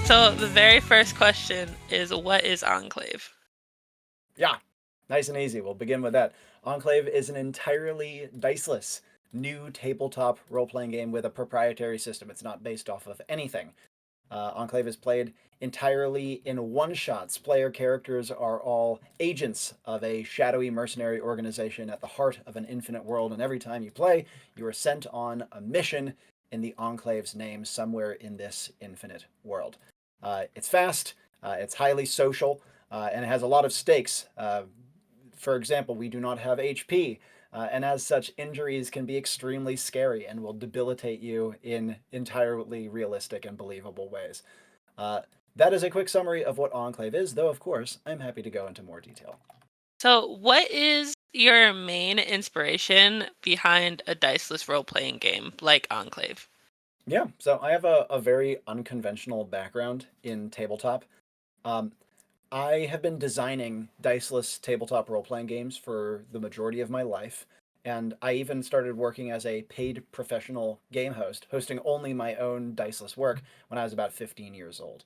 So the very first question is, what is Enclave? Yeah, nice and easy. We'll begin with that. Enclave is an entirely diceless new tabletop role-playing game with a proprietary system. It's not based off of anything. Enclave is played entirely in one-shots. Player characters are all agents of a shadowy mercenary organization at the heart of an infinite world, and every time you play, you are sent on a mission in the Enclave's name somewhere in this infinite world. It's fast, it's highly social, and it has a lot of stakes. For example, we do not have HP, and as such, injuries can be extremely scary and will debilitate you in entirely realistic and believable ways. Uh, that is a quick summary of what Enclave is, though, of course, I'm happy to go into more detail. So what is your main inspiration behind a diceless role-playing game like Enclave? Yeah, so I have a very unconventional background in tabletop. Um, I have been designing diceless tabletop role playing games for the majority of my life, and I even started working as a paid professional game host, hosting only my own diceless work when I was about 15 years old.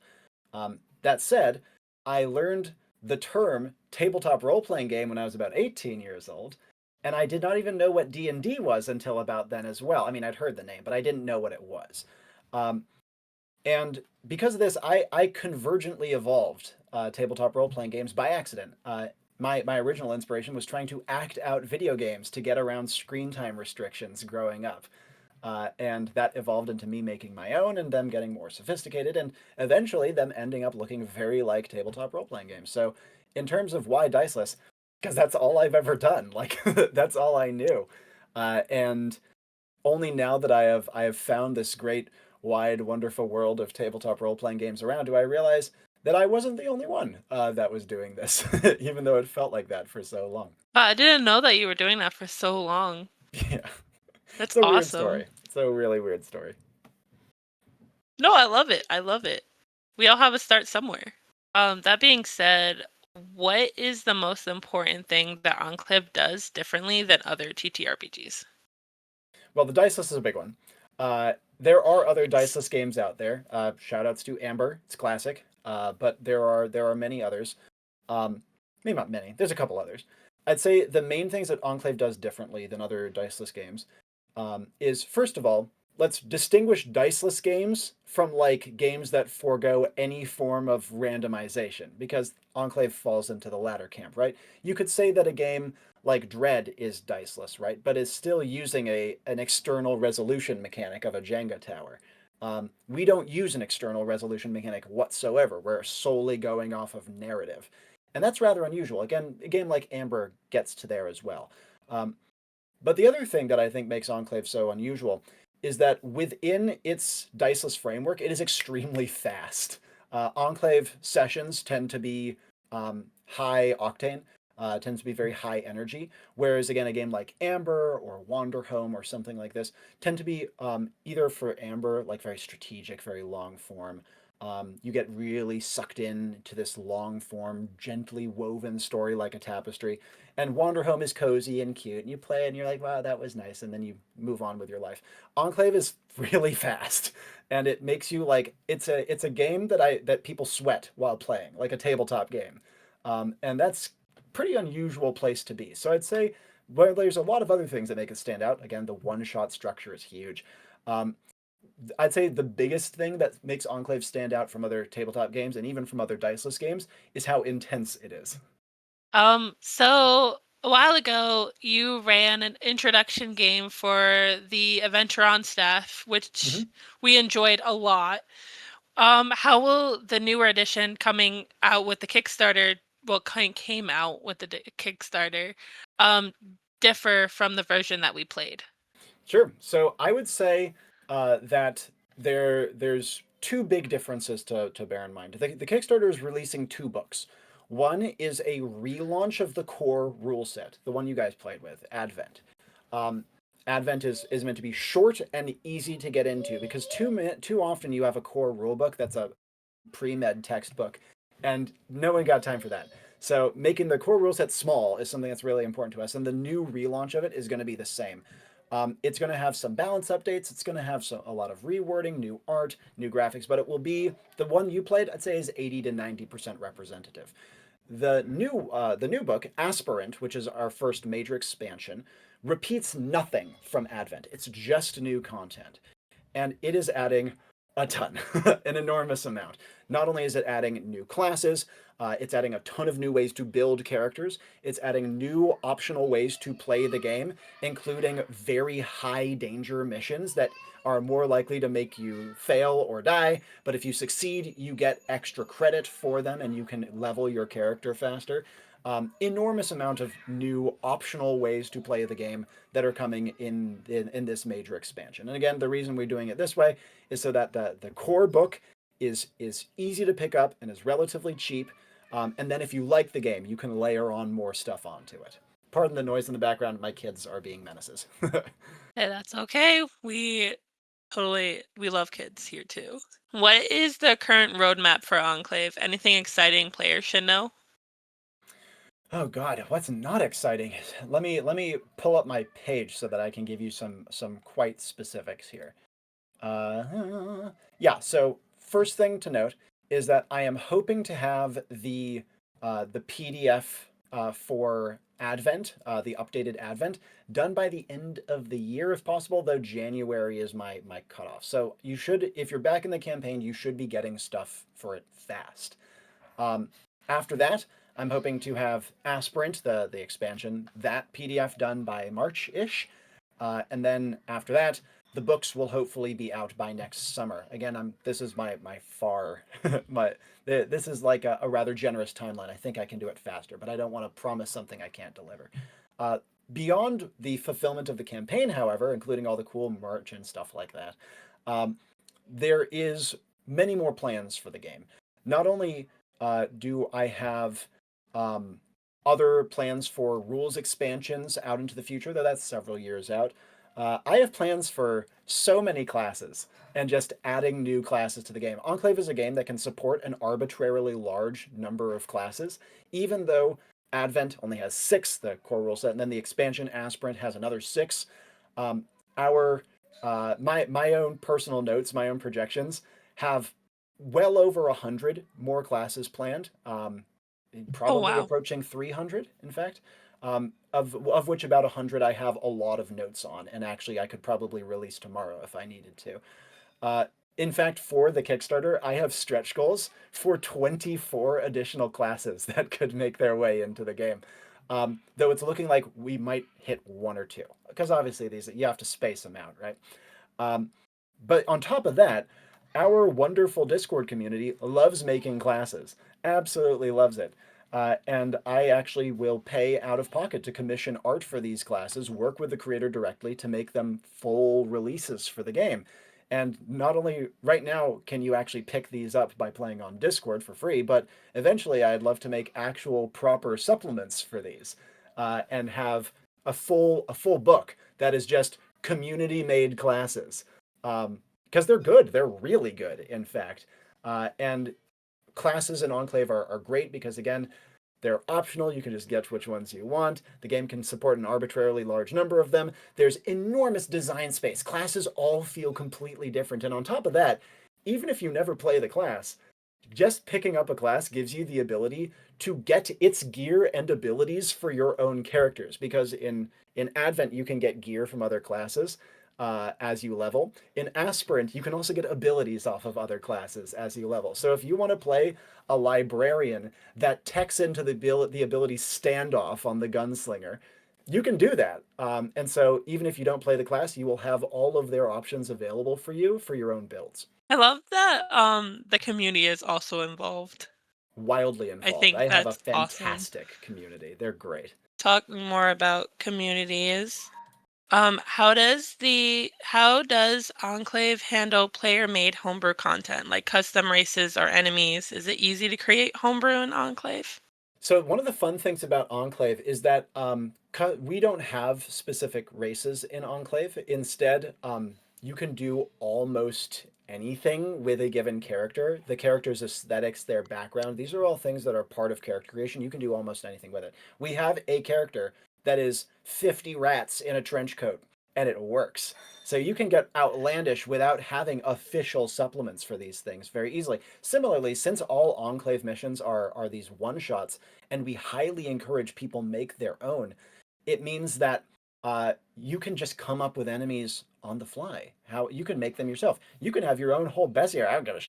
That said, I learned the term tabletop role playing game when I was about 18 years old, and I did not even know what D&D was until about then as well. I mean, I'd heard the name, but I didn't know what it was. Um, and because of this, I convergently evolved tabletop role playing games by accident. My original inspiration was trying to act out video games to get around screen time restrictions growing up. And that evolved into me making my own and them getting more sophisticated and eventually them ending up looking very like tabletop role playing games. So, in terms of why Diceless, because that's all I've ever done. Like, that's all I knew. And only now that I have found this great, wide, wonderful world of tabletop role playing games around do I realize that I wasn't the only one that was doing this, even though it felt like that for so long. I didn't know that you were doing that for so long. Yeah, That's it's a weird awesome. story. It's a really weird story. No, I love it. I love it. We all have a start somewhere. That being said, what is the most important thing that Enclave does differently than other TTRPGs? Well, the Diceless is a big one. There are other Yes. Diceless games out there. Shout outs to Amber, it's classic. But there are many others. Maybe not many. There's a couple others. I'd say the main things that Enclave does differently than other Diceless games is first of all, let's distinguish Diceless games from like games that forego any form of randomization, because Enclave falls into the latter camp, right? You could say that a game like Dread is diceless, right? But is still using an external resolution mechanic of a Jenga tower. We don't use an external resolution mechanic whatsoever. We're solely going off of narrative. And that's rather unusual. Again, a game like Amber gets to there as well. Um, but the other thing that I think makes Enclave so unusual is that within its diceless framework, it is extremely fast. Enclave sessions tend to be high octane, tends to be very high energy. Whereas again, a game like Amber or Wanderhome or something like this tend to be either for Amber like very strategic, very long form. You get really sucked in to this long form, gently woven story like a tapestry. And Wanderhome is cozy and cute, and you play and you're like, wow, that was nice, and then you move on with your life. Enclave is really fast, and it makes you like it's a game that people sweat while playing, like a tabletop game, and that's pretty unusual place to be. So I'd say, well, there's a lot of other things that make it stand out. Again, the one shot structure is huge. Um, I'd say the biggest thing that makes Enclave stand out from other tabletop games and even from other diceless games is how intense it is. So a while ago, you ran an introduction game for the Adventure on staff, which Mm-hmm. we enjoyed a lot. How will the newer edition coming out with the Kickstarter, well, came out with the Kickstarter, um, differ from the version that we played? Sure. So I would say that there's two big differences to bear in mind. The Kickstarter is releasing two books. One is a relaunch of the core rule set, the one you guys played with, Advent. Um, Advent is meant to be short and easy to get into because too often you have a core rulebook that's a pre-med textbook, and no one got time for that. So making the core rule set small is something that's really important to us, and the new relaunch of it is going to be the same. It's going to have some balance updates. It's going to have a lot of rewording, new art, new graphics, but it will be the one you played, I'd say, is 80 to 90% representative. The new book, Aspirant, which is our first major expansion, repeats nothing from Advent. It's just new content, and it is adding a ton, an enormous amount. Not only is it adding new classes, it's adding a ton of new ways to build characters. It's adding new optional ways to play the game, including very high danger missions that are more likely to make you fail or die. But if you succeed, you get extra credit for them and you can level your character faster. Enormous amount of new optional ways to play the game that are coming in this major expansion. And again, the reason we're doing it this way is so that the core book is easy to pick up and is relatively cheap. And then if you like the game, you can layer on more stuff onto it. Pardon the noise in the background. My kids are being menaces. Hey, that's okay. We love kids here too. What is the current roadmap for Enclave? Anything exciting players should know? Oh God, what's not exciting? Let me pull up my page so that I can give you some quite specifics here. Yeah. So first thing to note is that I am hoping to have the PDF for Advent, the updated Advent, done by the end of the year if possible. Though January is my cutoff. So you should, if you're back in the campaign, you should be getting stuff for it fast. After that, I'm hoping to have Aspirant, the expansion, that PDF done by March-ish. And then after that, the books will hopefully be out by next summer. Again, this is my far this is like a rather generous timeline. I think I can do it faster, but I don't want to promise something I can't deliver. Uh, Beyond the fulfillment of the campaign, however, including all the cool merch and stuff like that, there is many more plans for the game. Not only do I have other plans for rules expansions out into the future, though that's several years out. I have plans for so many classes and just adding new classes to the game. Enclave is a game that can support an arbitrarily large number of classes, even though Advent only has 6, the core rule set, and then the expansion Aspirant has another 6. Our my own personal notes, my own projections have well over 100 more classes planned. Oh Probably wow. approaching 300, in fact, of which about 100 I have a lot of notes on, and actually I could probably release tomorrow if I needed to. Uh, in fact, for the Kickstarter, I have stretch goals for 24 additional classes that could make their way into the game. Though it's looking like we might hit 1 or 2, because obviously these you have to space them out, right? Um, but on top of that, our wonderful Discord community loves making classes. Absolutely loves it. And I actually will pay out of pocket to commission art for these classes, work with the creator directly to make them full releases for the game. And not only right now can you actually pick these up by playing on Discord for free, but eventually I'd love to make actual proper supplements for these and have a full book that is just community made classes. Because they're good. They're really good, in fact. And classes in Enclave are great because, again, they're optional. You can just get which ones you want. The game can support an arbitrarily large number of them. There's enormous design space. Classes all feel completely different. And on top of that, even if you never play the class, just picking up a class gives you the ability to get its gear and abilities for your own characters. Because in Advent, you can get gear from other classes as you level. In Aspirant, you can also get abilities off of other classes as you level. So if you want to play a librarian that techs into the ability standoff on the gunslinger, you can do that. And so even if you don't play the class, you will have all of their options available for you for your own builds. I love that the community is also involved. Wildly I involved. think I have a that's awesome. fantastic community. They're great. Talk more about communities. How does Enclave handle player-made homebrew content like custom races or enemies? Is it easy to create homebrew in Enclave? So one of the fun things about Enclave is that we don't have specific races in Enclave. Instead, you can do almost anything with a given character. The character's aesthetics, their background, these are all things that are part of character creation. You can do almost anything with it. We have a character that is 50 rats in a trench coat. and it works. So you can get outlandish without having official supplements for these things very easily. Similarly, since all Enclave missions are these one-shots, and we highly encourage people make their own, it means that you can just come up with enemies on the fly. How you can make them yourself. You can have your own whole bezier. I don't give a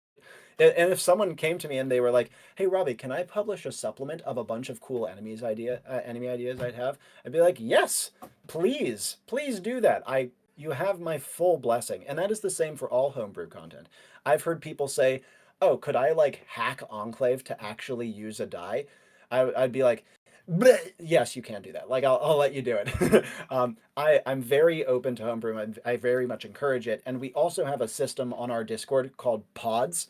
and if someone came to me and they were like, "Hey, Robby, can I publish a supplement of a bunch of cool enemy ideas I'd have?" I'd be like, "Yes, please do that. You have my full blessing." And that is the same for all homebrew content. I've heard people say, "Oh, could I like hack Enclave to actually use a die?" I'd be like, "Bleh, yes, you can do that. Like, I'll let you do it." I'm very open to homebrew. I very much encourage it. And we also have a system on our Discord called pods,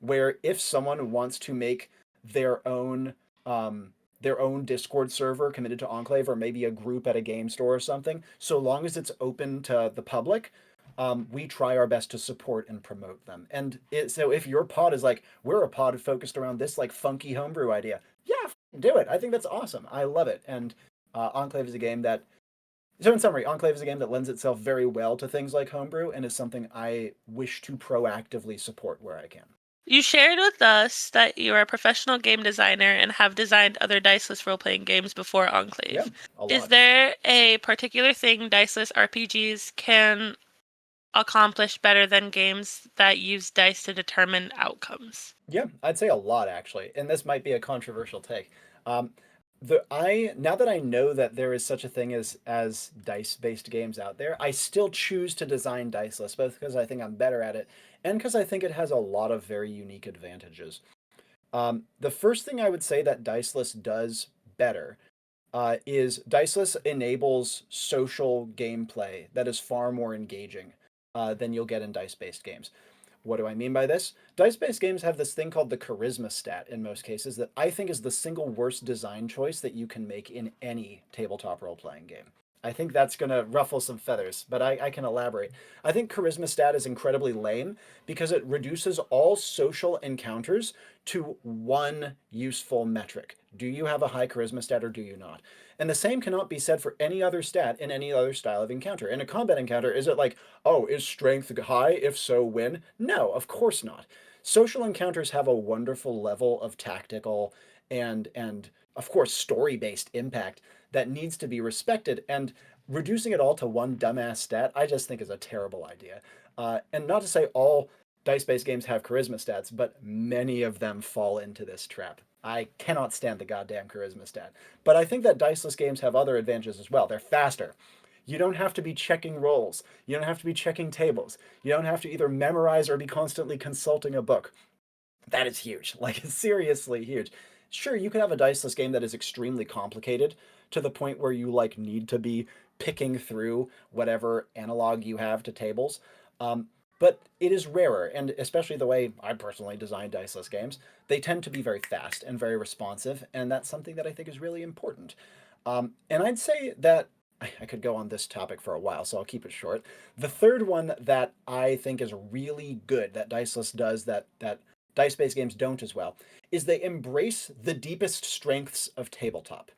where if someone wants to make their own their own Discord server committed to Enclave, or maybe a group at a game store or something, so long as it's open to the public, we try our best to support and promote them. And so if your pod is like, we're a pod focused around this like funky homebrew idea, yeah, do it. I think that's awesome. I love it. And Enclave is a game that, so in summary, Enclave is a game that lends itself very well to things like homebrew and is something I wish to proactively support where I can. You shared with us that you are a professional game designer and have designed other Diceless role-playing games before Enclave. Yeah, a Is lot. there a particular thing Diceless RPGs can accomplish better than games that use dice to determine outcomes? Yeah, I'd say a lot actually, and this might be a controversial take. Um, now that I know that there is such a thing as dice-based games out there, I still choose to design Diceless, both because I think I'm better at it and because I think it has a lot of very unique advantages. The first thing I would say that Diceless does better is Diceless enables social gameplay that is far more engaging than you'll get in dice-based games. What do I mean by this? Dice-based games have this thing called the charisma stat in most cases that I think is the single worst design choice that you can make in any tabletop role-playing game. I think that's going to ruffle some feathers, but I can elaborate. I think charisma stat is incredibly lame because it reduces all social encounters to one useful metric. Do you have a high charisma stat or do you not? And the same cannot be said for any other stat in any other style of encounter. In a combat encounter, is it like, oh, is strength high? If so, win? No, of course not. Social encounters have a wonderful level of tactical and of course story-based impact that needs to be respected, and reducing it all to one dumbass stat I just think is a terrible idea. And not to say all dice-based games have charisma stats, but many of them fall into this trap. I cannot stand the goddamn charisma stat. But I think that diceless games have other advantages as well. They're faster. You don't have to be checking rolls. You don't have to be checking tables. You don't have to either memorize or be constantly consulting a book. That is huge. Like, seriously huge. Sure, you could have a diceless game that is extremely complicated to the point where you like need to be picking through whatever analog you have to tables. But it is rarer, and especially the way I personally design diceless games, they tend to be very fast and very responsive, and that's something that I think is really important. And I'd say that I could go on this topic for a while, so I'll keep it short. The third one that I think is really good that Diceless does that dice-based games don't as well is they embrace the deepest strengths of tabletop.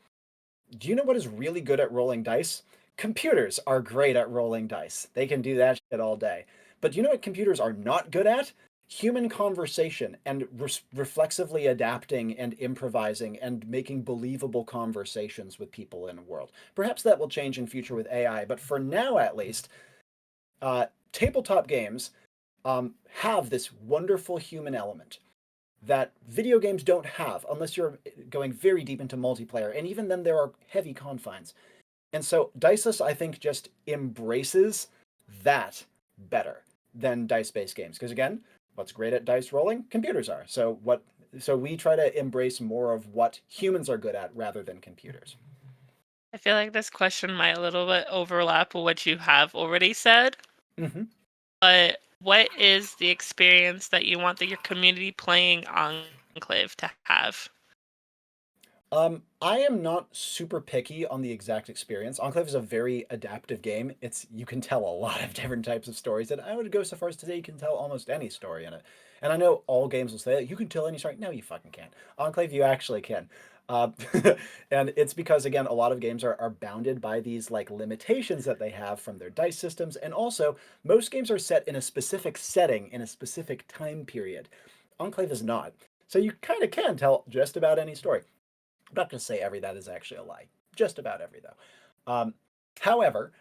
Do you know what is really good at rolling dice? Computers are great at rolling dice. They can do that shit all day. But do you know what computers are not good at? Human conversation and reflexively adapting and improvising and making believable conversations with people in a world. Perhaps that will change in future with AI, but for now at least, tabletop games have this wonderful human element that video games don't have unless you're going very deep into multiplayer, and even then there are heavy confines. And so Diceless, I think, just embraces that better than dice-based games. Because again, what's great at dice rolling? Computers are. So we try to embrace more of what humans are good at rather than computers. I feel like this question might a little bit overlap with what you have already said, Mm-hmm. but what is the experience that you want your community playing Enclave to have? I am not super picky on the exact experience. Enclave is a very adaptive game. You can tell a lot of different types of stories, and I would go so far as to say you can tell almost any story in it. And I know all games will say you can tell any story. No, you fucking can't. Enclave, you actually can. Uh, and it's because, again, a lot of games are bounded by these like limitations that they have from their dice systems. And also, most games are set in a specific setting in a specific time period. Enclave is not. So you kind of can tell just about any story. I'm not going to say every, that is actually a lie. Just about every, though. However,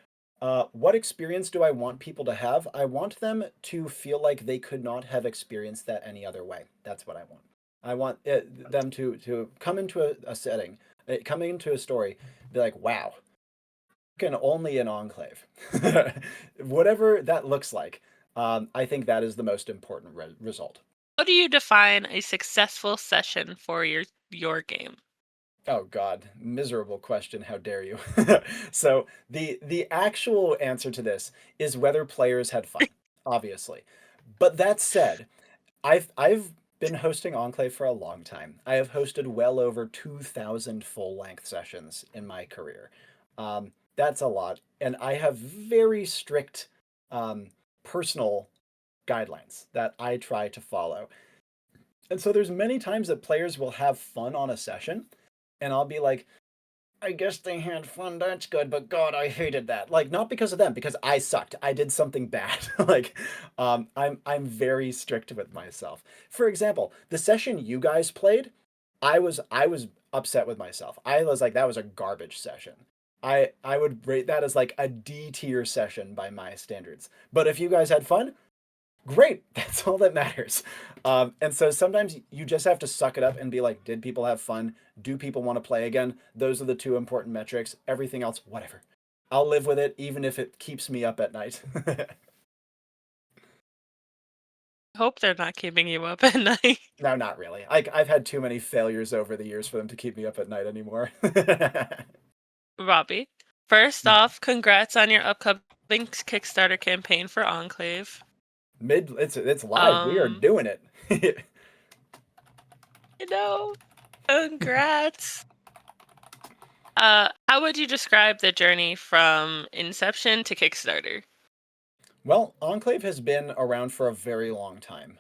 what experience do I want people to have? I want them to feel like they could not have experienced that any other way. That's what I want. I want them to come into a setting, come into a story, be like, wow, can only an Enclave. Whatever that looks like, I think that is the most important result. How do you define a successful session for your game? Oh God, miserable question. How dare you? So the actual answer to this is whether players had fun, obviously. But that said, I've been hosting Enclave for a long time. I have hosted well over 2,000 full-length sessions in my career. That's a lot, and I have very strict personal guidelines that I try to follow. And so there's many times that players will have fun on a session, and I'll be like, I guess they had fun. That's good, but God, I hated that. Like, not because of them, because I sucked. I did something bad. Like, I'm very strict with myself. For example, the session you guys played, I was upset with myself. I was like, that was a garbage session. I would rate that as like a D tier session by my standards. But if you guys had fun, great. That's all that matters. And so sometimes you just have to suck it up and be like, did people have fun? Do people want to play again? Those are the two important metrics. Everything else, whatever. I'll live with it, even if it keeps me up at night. Hope they're not keeping you up at night. No, not really. I've had too many failures over the years for them to keep me up at night anymore. Robby, first off, congrats on your upcoming Kickstarter campaign for Enclave. It's live. We are doing it. You know, congrats. How would you describe the journey from inception to Kickstarter? Well, Enclave has been around for a very long time.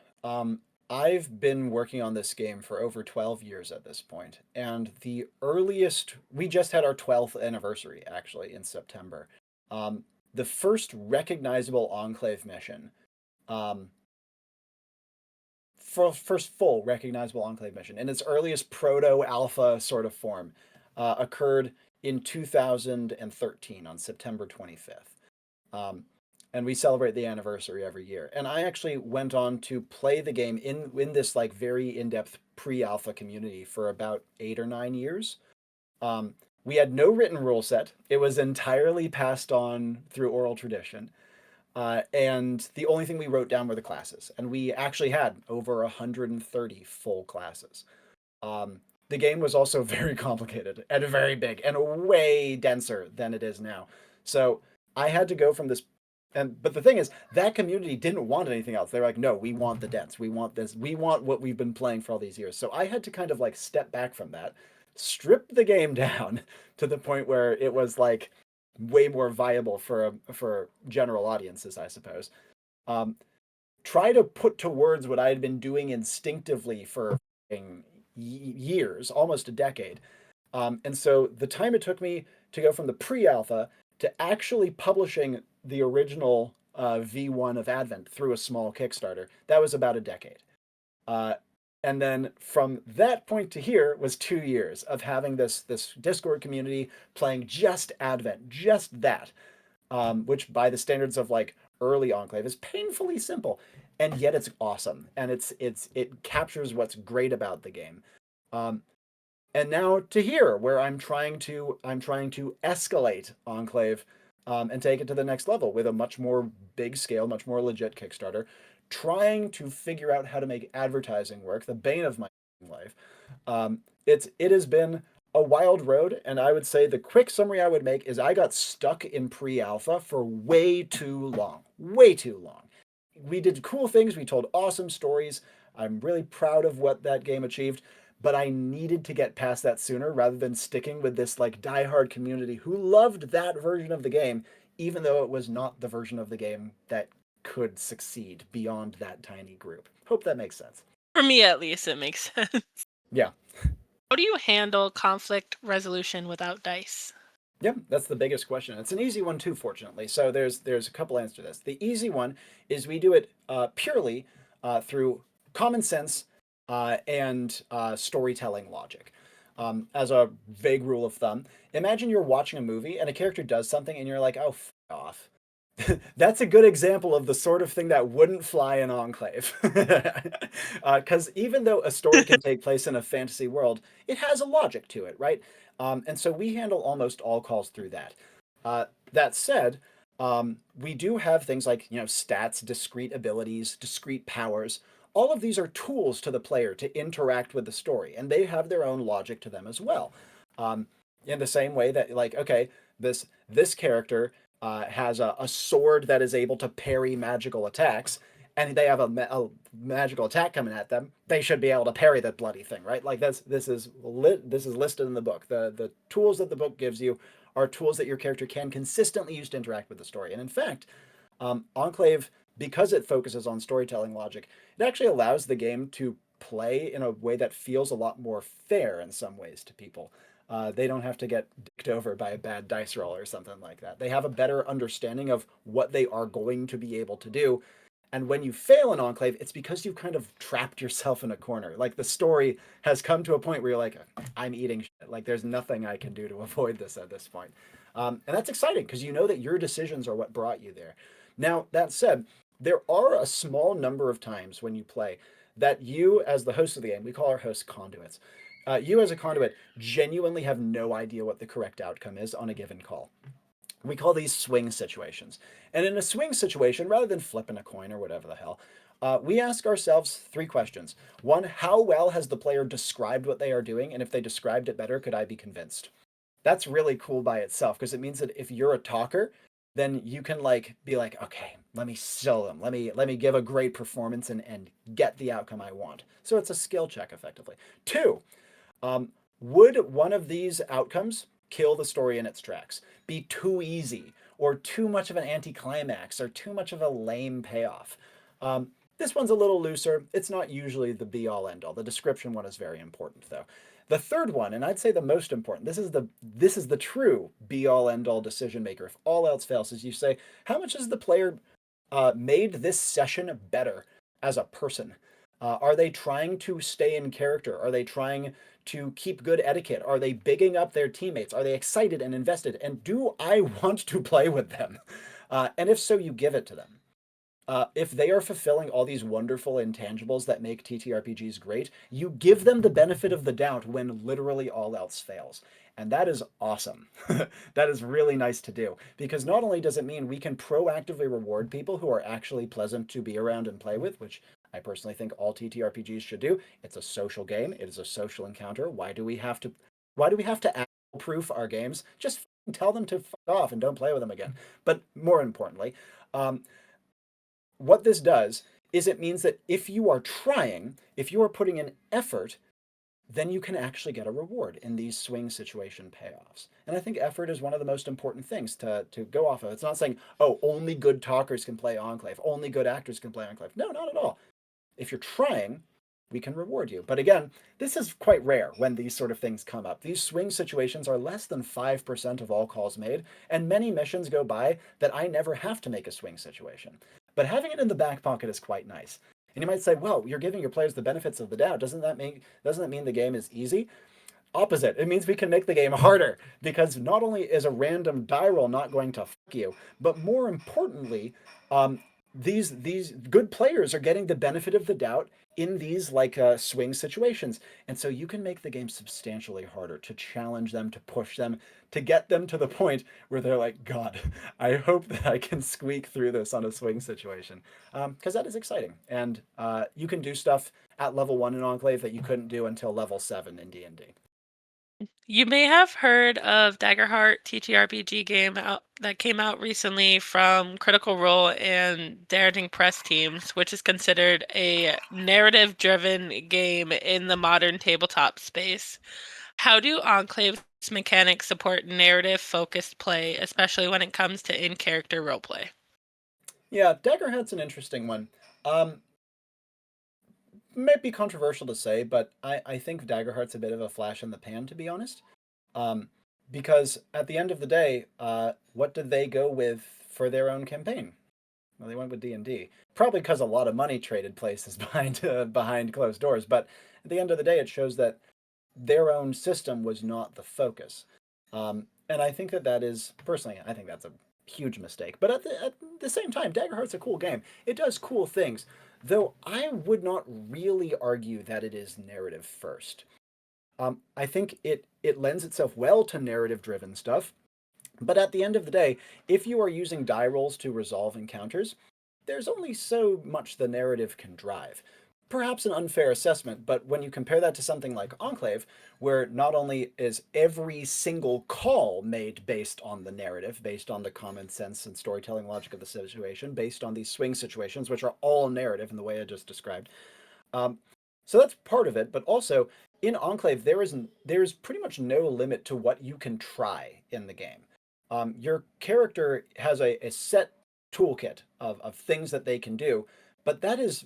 I've been working on this game for over 12 years at this point, and the earliest, we just had our 12th anniversary actually in September. The first recognizable Enclave mission, um, first full recognizable Enclave mission in its earliest proto-alpha sort of form, occurred in 2013 on September 25th. And we celebrate the anniversary every year. And I actually went on to play the game in this like very in-depth pre-alpha community for about 8 or 9 years. We had no written rule set. It was entirely passed on through oral tradition. And the only thing we wrote down were the classes. And we actually had over 130 full classes. The game was also very complicated and very big and way denser than it is now. So I had to go from this, but the thing is, that community didn't want anything else. They're like, no, we want the dense. We want this. We want what we've been playing for all these years. So I had to kind of like step back from that, strip the game down to the point where it was like way more viable for general audiences, I suppose. Try to put to words what I had been doing instinctively for years, almost a decade. And so the time it took me to go from the pre-alpha to actually publishing the original V1 of Advent through a small Kickstarter, that was about a decade. And then from that point to here was 2 years of having this Discord community playing just Advent, just that, which by the standards of like early Enclave is painfully simple, and yet it's awesome, and it captures what's great about the game. And now to here, where I'm trying to escalate Enclave and take it to the next level with a much more big scale, much more legit Kickstarter, trying to figure out how to make advertising work, the bane of my life. It has been a wild road, and I would say the quick summary I would make is I got stuck in pre-alpha for way too long. Way too long. We did cool things, we told awesome stories. I'm really proud of what that game achieved, but I needed to get past that sooner rather than sticking with this like diehard community who loved that version of the game, even though it was not the version of the game that could succeed beyond that tiny group. Hope that makes sense. For me, at least, it makes sense. Yeah. How do you handle conflict resolution without dice? Yeah, that's the biggest question. It's an easy one too, fortunately. So there's a couple answers to this. The easy one is we do it purely through common sense and storytelling logic. As a vague rule of thumb, imagine you're watching a movie and a character does something and you're like, oh, off. That's a good example of the sort of thing that wouldn't fly in Enclave. Because even though a story can take place in a fantasy world, it has a logic to it, right? And so we handle almost all calls through that. That said, we do have things like stats, discrete abilities, discrete powers. All of these are tools to the player to interact with the story, and they have their own logic to them as well. Um, in the same way that, like, okay, this character has a sword that is able to parry magical attacks, and they have a magical attack coming at them, they should be able to parry that bloody thing, right? Like this is listed in the book. The tools that the book gives you are tools that your character can consistently use to interact with the story. And in fact, Enclave, because it focuses on storytelling logic, it actually allows the game to play in a way that feels a lot more fair in some ways to people. They don't have to get dicked over by a bad dice roll or something like that. They have a better understanding of what they are going to be able to do. And when you fail in Enclave, it's because you've kind of trapped yourself in a corner. Like the story has come to a point where you're like, I'm eating shit. Like there's nothing I can do to avoid this at this point. And that's exciting because you know that your decisions are what brought you there. Now, that said, there are a small number of times when you play that you, as the host of the game, we call our hosts conduits. You, as a conduit, genuinely have no idea what the correct outcome is on a given call. We call these swing situations. And in a swing situation, rather than flipping a coin or whatever the hell, we ask ourselves three questions. One, how well has the player described what they are doing? And if they described it better, could I be convinced? That's really cool by itself because it means that if you're a talker, then you can be like, okay, let me sell them. Let me give a great performance and get the outcome I want. So it's a skill check effectively. Two, would one of these outcomes kill the story in its tracks? Be too easy, or too much of an anticlimax, or too much of a lame payoff? This one's a little looser. It's not usually the be all end all. The description one is very important though. The third one, and I'd say the most important, this is the true be all end all decision maker. If all else fails, is you say, how much has the player made this session better as a person? Are they trying to stay in character? Are they trying to keep good etiquette? Are they bigging up their teammates? Are they excited and invested? And do I want to play with them? And if so, you give it to them. If they are fulfilling all these wonderful intangibles that make TTRPGs great, you give them the benefit of the doubt when literally all else fails. And that is awesome. That is really nice to do because not only does it mean we can proactively reward people who are actually pleasant to be around and play with, which I personally think all TTRPGs should do. It's a social game. It is a social encounter. Why do we have to proof our games? Just tell them to fuck off and don't play with them again. But more importantly, um, what this does is it means that if you are trying, if you are putting in effort, then you can actually get a reward in these swing situation payoffs. And I think effort is one of the most important things to go off of. It's not saying, oh, only good talkers can play Enclave, only good actors can play Enclave. No, not at all. If you're trying, we can reward you. But again, this is quite rare when these sort of things come up. These swing situations are less than 5% of all calls made, and many missions go by that I never have to make a swing situation. But having it in the back pocket is quite nice. And you might say, well, you're giving your players the benefits of the doubt. Doesn't that mean the game is easy? Opposite. It means we can make the game harder because not only is a random die roll not going to fuck you, but more importantly, these good players are getting the benefit of the doubt in these swing situations, and so you can make the game substantially harder to challenge them, to push them, to get them to the point where they're like, God, I hope that I can squeak through this on a swing situation, because that is exciting, and you can do stuff at level 1 in Enclave that you couldn't do until level 7 in D&D. You may have heard of Daggerheart TTRPG game that came out recently from Critical Role and Darting Press teams, which is considered a narrative-driven game in the modern tabletop space. How do Enclave's mechanics support narrative-focused play, especially when it comes to in-character roleplay? Yeah, Daggerhead's an interesting one. Um, might be controversial to say, but I think Daggerheart's a bit of a flash in the pan, to be honest. Um, because at the end of the day, what did they go with for their own campaign? Well, they went with D&D. Probably because a lot of money traded places behind closed doors. But at the end of the day, it shows that their own system was not the focus. And I think that is, personally, I think that's a huge mistake. But at the same time, Daggerheart's a cool game. It does cool things. Though I would not really argue that it is narrative first. I think it lends itself well to narrative driven stuff. But at the end of the day, if you are using die rolls to resolve encounters, there's only so much the narrative can drive. Perhaps an unfair assessment, but when you compare that to something like Enclave, where not only is every single call made based on the narrative, based on the common sense and storytelling logic of the situation, based on these swing situations, which are all narrative in the way I just described. Um, so that's part of it, but also in Enclave, there is pretty much no limit to what you can try in the game. Your character has a set toolkit of things that they can do, but that's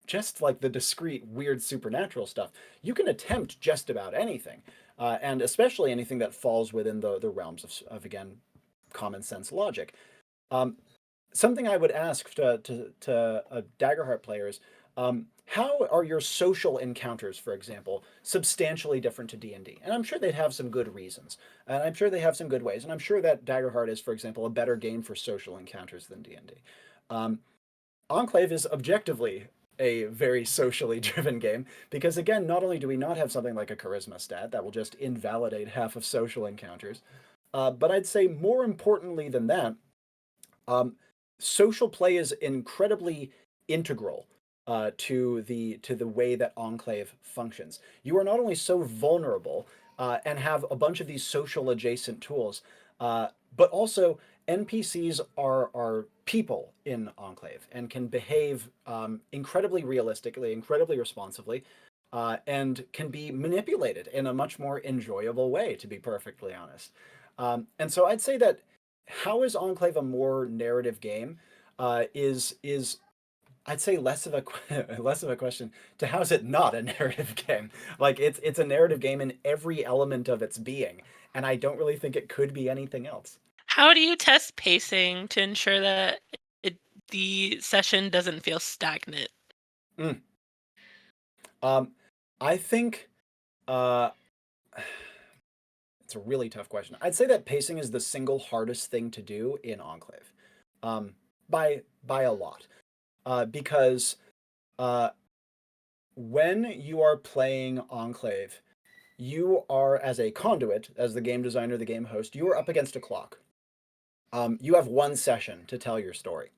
just like the discrete, weird supernatural stuff. You can attempt just about anything, and especially anything that falls within the realms of again, common sense logic. Um, Something I would ask to Daggerheart players, how are your social encounters, for example, substantially different to D&D? And I'm sure they'd have some good reasons, and I'm sure they have some good ways, and I'm sure that Daggerheart is, for example, a better game for social encounters than D&D. Um, Enclave is objectively a very socially driven game because, again, not only do we not have something like a charisma stat that will just invalidate half of social encounters, but I'd say more importantly than that, um, social play is incredibly integral to the way that Enclave functions. You are not only so vulnerable and have a bunch of these social adjacent tools, but also NPCs are people in Enclave and can behave incredibly realistically, incredibly responsively, and can be manipulated in a much more enjoyable way, to be perfectly honest. And so I'd say that how is Enclave a more narrative game? Is I'd say less of a less of a question to how is it not a narrative game? Like it's a narrative game in every element of its being, and I don't really think it could be anything else. How do you test pacing to ensure that the session doesn't feel stagnant? Mm. Um, I think uh, it's a really tough question. I'd say that pacing is the single hardest thing to do in Enclave, um, by a lot, because uh, when you are playing Enclave, you are as a conduit, as the game designer, the game host, you are up against a clock. You have one session to tell your story,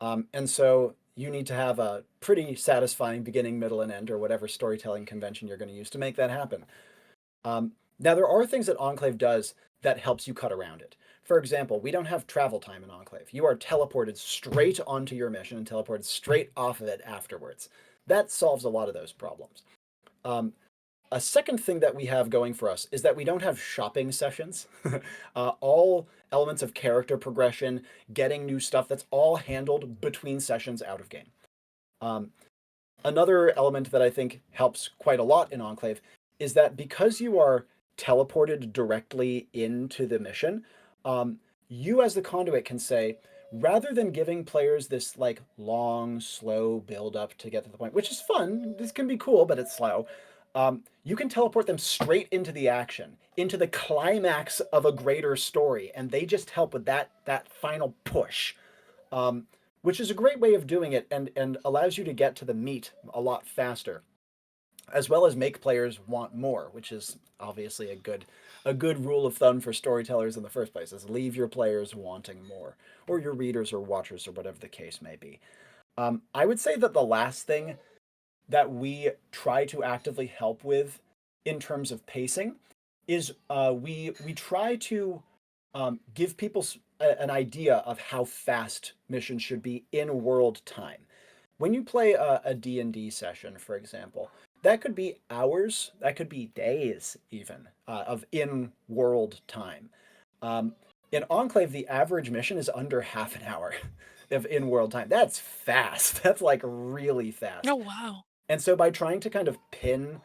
and so you need to have a pretty satisfying beginning, middle, and end, or whatever storytelling convention you're going to use to make that happen. Now, there are things that Enclave does that helps you cut around it. For example, we don't have travel time in Enclave. You are teleported straight onto your mission and teleported straight off of it afterwards. That solves a lot of those problems. Um, a second thing that we have going for us is that we don't have shopping sessions. All elements of character progression, getting new stuff, that's all handled between sessions out of game. Um, Another element that I think helps quite a lot in Enclave is that because you are teleported directly into the mission, you as the conduit can say, rather than giving players this like long, slow build up to get to the point, which is fun, this can be cool, but it's slow. You can teleport them straight into the action, into the climax of a greater story, and they just help with that final push. Which is a great way of doing it and allows you to get to the meat a lot faster, as well as make players want more, which is obviously a good rule of thumb for storytellers in the first place, is leave your players wanting more, or your readers or watchers or whatever the case may be. I would say that the last thing that we try to actively help with in terms of pacing is we try to give people an idea of how fast missions should be in world time. When you play a D&D session, for example, that could be hours, that could be days even of in-world time. Um, in Enclave, the average mission is under half an hour of in-world time. That's fast. That's like really Oh, fast. wow. And so by trying to kind of pin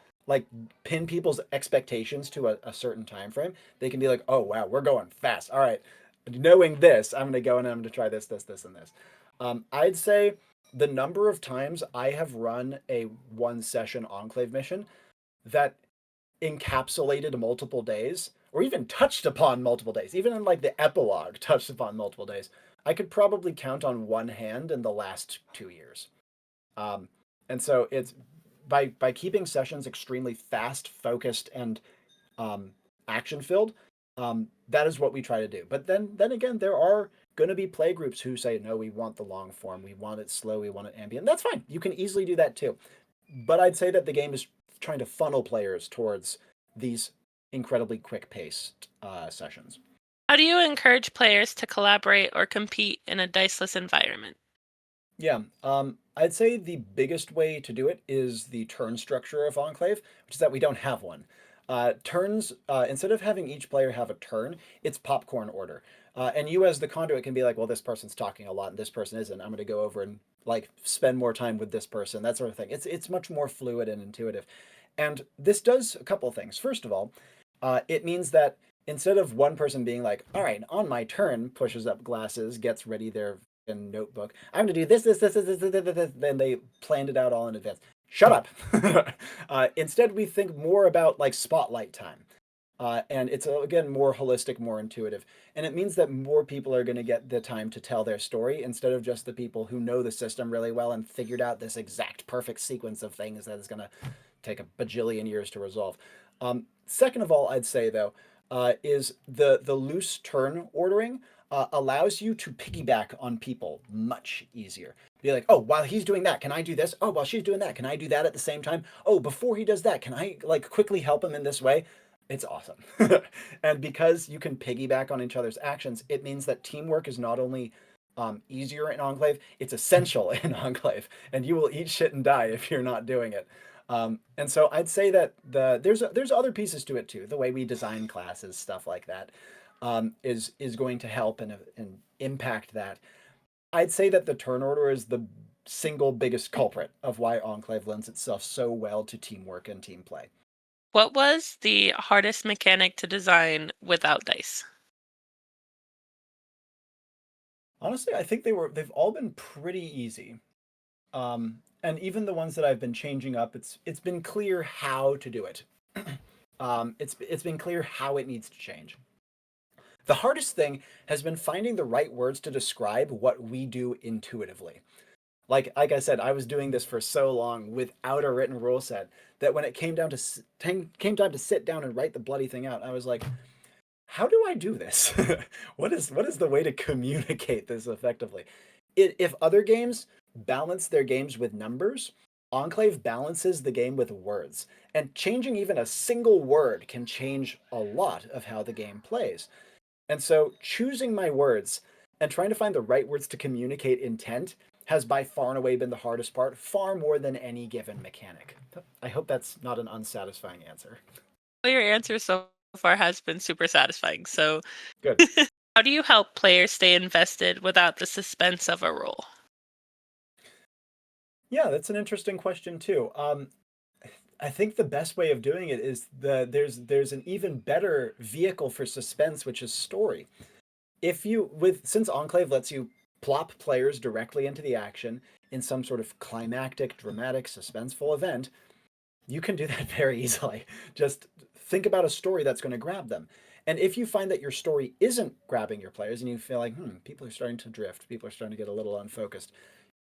people's expectations to a certain time frame, they can be like, oh wow, we're going fast. All right, knowing this, I'm going to go and I'm going to try this, and this. I'd say the number of times I have run a one session Enclave mission that encapsulated multiple days, or even touched upon multiple days, even in like the epilogue touched upon multiple days, I could probably count on one hand in the last 2 years. Um, and so it's by keeping sessions extremely fast, focused, and action filled. That is what we try to do. But then again, there are going to be play groups who say, no, we want the long form, we want it slow, we want it ambient. That's fine. You can easily do that too. But I'd say that the game is trying to funnel players towards these incredibly quick paced sessions. How do you encourage players to collaborate or compete in a diceless environment? Yeah, I'd say the biggest way to do it is the turn structure of Enclave, which is that we don't have one. Turns, instead of having each player have a turn, it's popcorn order. And you as the conduit can be like, well, this person's talking a lot and this person isn't. I'm going to go over and like spend more time with this person, that sort of thing. It's much more fluid and intuitive. And this does a couple of things. First of all, it means that instead of one person being like, all right, on my turn, pushes up glasses, gets ready their notebook, I'm going to do this, then they planned it out all in advance. Shut up. Instead, we think more about like spotlight time. And it's, again, more holistic, more intuitive. And it means that more people are going to get the time to tell their story instead of just the people who know the system really well and figured out this exact perfect sequence of things that is going to take a bajillion years to resolve. Second of all, I'd say, though, is the loose turn ordering allows you to piggyback on people much easier. Be like, oh, while he's doing that, can I do this? Oh, while she's doing that, can I do that at the same time? Oh, before he does that, can I like quickly help him in this way? It's awesome. And because you can piggyback on each other's actions, it means that teamwork is not only easier in Enclave, it's essential in Enclave, and you will eat shit and die if you're not doing it. And so I'd say that there's other pieces to it too. The way we design classes, stuff like that, is going to help and impact that. I'd say that the turn order is the single biggest culprit of why Enclave lends itself so well to teamwork and team play. What was the hardest mechanic to design without dice? Honestly, I think they've all been pretty easy. And even the ones that I've been changing up, it's been clear how to do it. It's been clear how it needs to change. The hardest thing has been finding the right words to describe what we do intuitively. Like I said, I was doing this for so long without a written rule set that when it came down to came time to sit down and write the bloody thing out, I was like, how do I do this? What is the way to communicate this effectively? If other games balance their games with numbers, Enclave balances the game with words. And changing even a single word can change a lot of how the game plays. And so choosing my words and trying to find the right words to communicate intent has by far and away been the hardest part, far more than any given mechanic. I hope that's not an unsatisfying answer. Well, your answer so far has been super satisfying. So, Good. how do you help players stay invested without the suspense of a role? Yeah, that's an interesting question too. I think the best way of doing it is there's an even better vehicle for suspense, which is story. If you with since Enclave lets you plop players directly into the action in some sort of climactic, dramatic, suspenseful event, you can do that very easily. Just think about a story that's going to grab them. And if you find that your story isn't grabbing your players and you feel like, people are starting to drift, people are starting to get a little unfocused,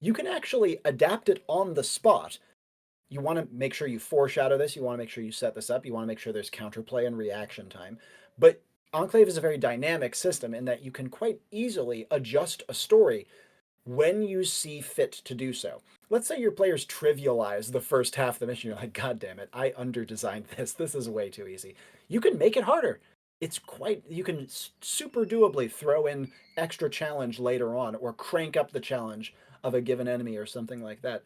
you can actually adapt it on the spot. You want to make sure you foreshadow this, you want to make sure you set this up, you want to make sure there's counterplay and reaction time. But Enclave is a very dynamic system in that you can quite easily adjust a story when you see fit to do so. Let's say your players trivialize the first half of the mission. You're like, God damn it, I under-designed this. This is way too easy. You can make it harder. You can super doably throw in extra challenge later on or crank up the challenge of a given enemy or something like that.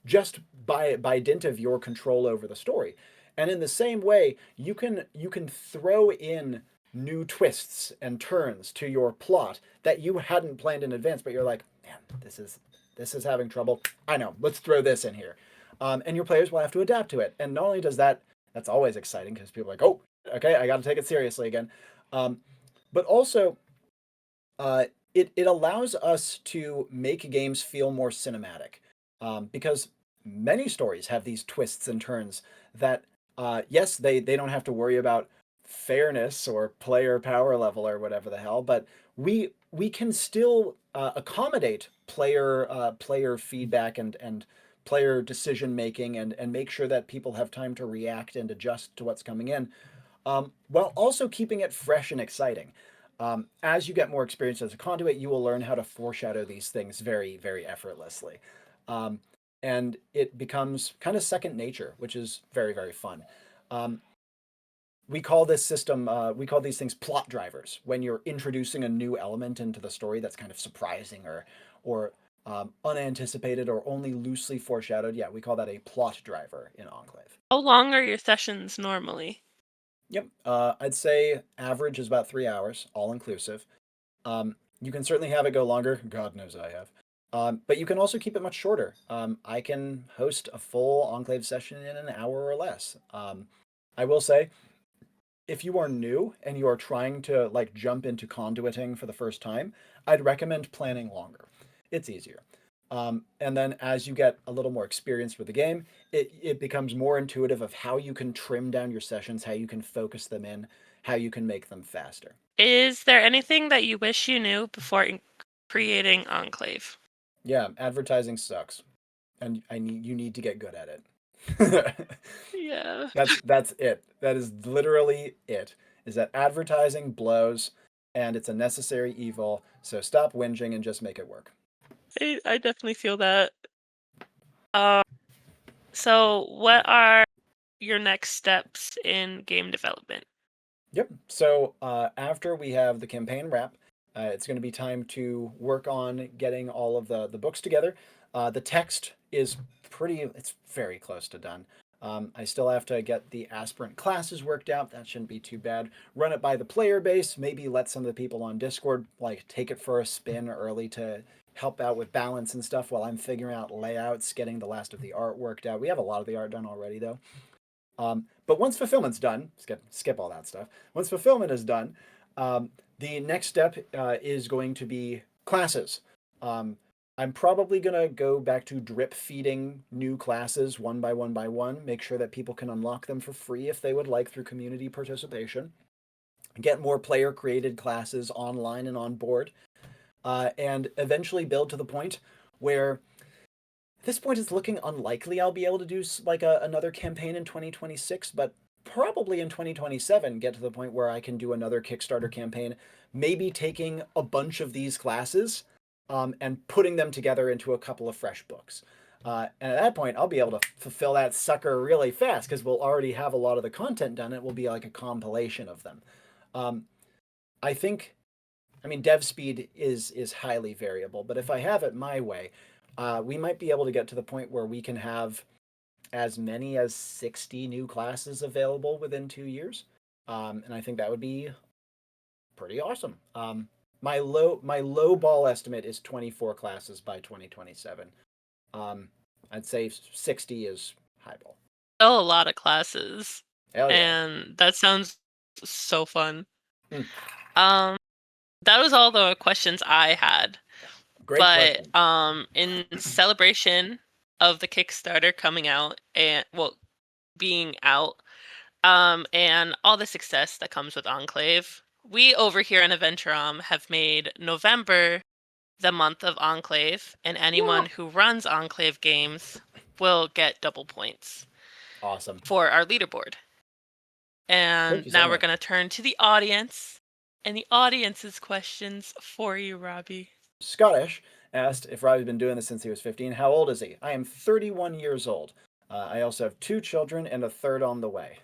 Just by dint of your control over the story. And in the same way, you can throw in new twists and turns to your plot that you hadn't planned in advance, but you're like, man, this is having trouble. I know, let's throw this in here. And your players will have to adapt to it. And not only does that, that's always exciting because people are like, oh, okay, I got to take it seriously again. But also, uh, it allows us to make games feel more cinematic because many stories have these twists and turns that, yes, they don't have to worry about fairness or player power level or whatever the hell, but we can still accommodate player feedback and player decision making and make sure that people have time to react and adjust to what's coming in, while also keeping it fresh and exciting. As you get more experience as a conduit, you will learn how to foreshadow these things very, very effortlessly. Um, and it becomes kind of second nature, which is very, very fun. Um, we call this system, we call these things plot drivers. When you're introducing a new element into the story that's kind of surprising or unanticipated or only loosely foreshadowed, yeah, we call that a plot driver in Enclave. How long are your sessions normally? Yep. I'd say average is about 3 hours, all inclusive. You can certainly have it go longer. God knows I have. But you can also keep it much shorter. I can host a full Enclave session in an hour or less. I will say, if you are new and you are trying to like jump into conduiting for the first time, I'd recommend planning longer. It's easier. And then as you get a little more experience with the game, it becomes more intuitive of how you can trim down your sessions, how you can focus them in, how you can make them faster. Is there anything that you wish you knew before creating Enclave? Yeah, advertising sucks, and you need to get good at it. Yeah. That's it. That is literally it. Is that advertising blows, and it's a necessary evil. So stop whinging and just make it work. I definitely feel that. So what are your next steps in game development? Yep. So after we have the campaign wrap, it's going to be time to work on getting all of the books together. The text is it's very close to done. I still have to get the aspirant classes worked out. That shouldn't be too bad. Run it by the player base. Maybe let some of the people on Discord like take it for a spin early to help out with balance and stuff while I'm figuring out layouts, getting the last of the art worked out. We have a lot of the art done already though. But once fulfillment's done, skip all that stuff. Once fulfillment is done, the next step is going to be classes. I'm probably going to go back to drip feeding new classes one by one by one, make sure that people can unlock them for free if they would like through community participation, get more player created classes online and on board, and eventually build to the point where at this point it's looking unlikely I'll be able to do like another campaign in 2026, but probably in 2027 get to the point where I can do another Kickstarter campaign, maybe taking a bunch of these classes and putting them together into a couple of fresh books. And at that point, I'll be able to fulfill that sucker really fast because we'll already have a lot of the content done. It will be like a compilation of them. Um, I think, I mean, dev speed is highly variable, but if I have it my way, we might be able to get to the point where we can have as many as 60 new classes available within 2 years. And I think that would be pretty awesome. My low ball estimate is 24 classes by 2027. I'd say 60 is high ball. Still a lot of classes. Hell yeah. And that sounds so fun. Mm. That was all the questions I had. Great But question. in celebration of the Kickstarter coming out and being out, and all the success that comes with Enclave, we over here in Adventurom have made November the month of Enclave, and anyone who runs Enclave games will get double points Awesome. for our leaderboard. Thank And you so now we're much. going to turn to the audience and the audience's questions for you, Robby. Scottish asked if Robby's been doing this since he was 15. How old is he? I am 31 years old. I also have 2 children and a third on the way.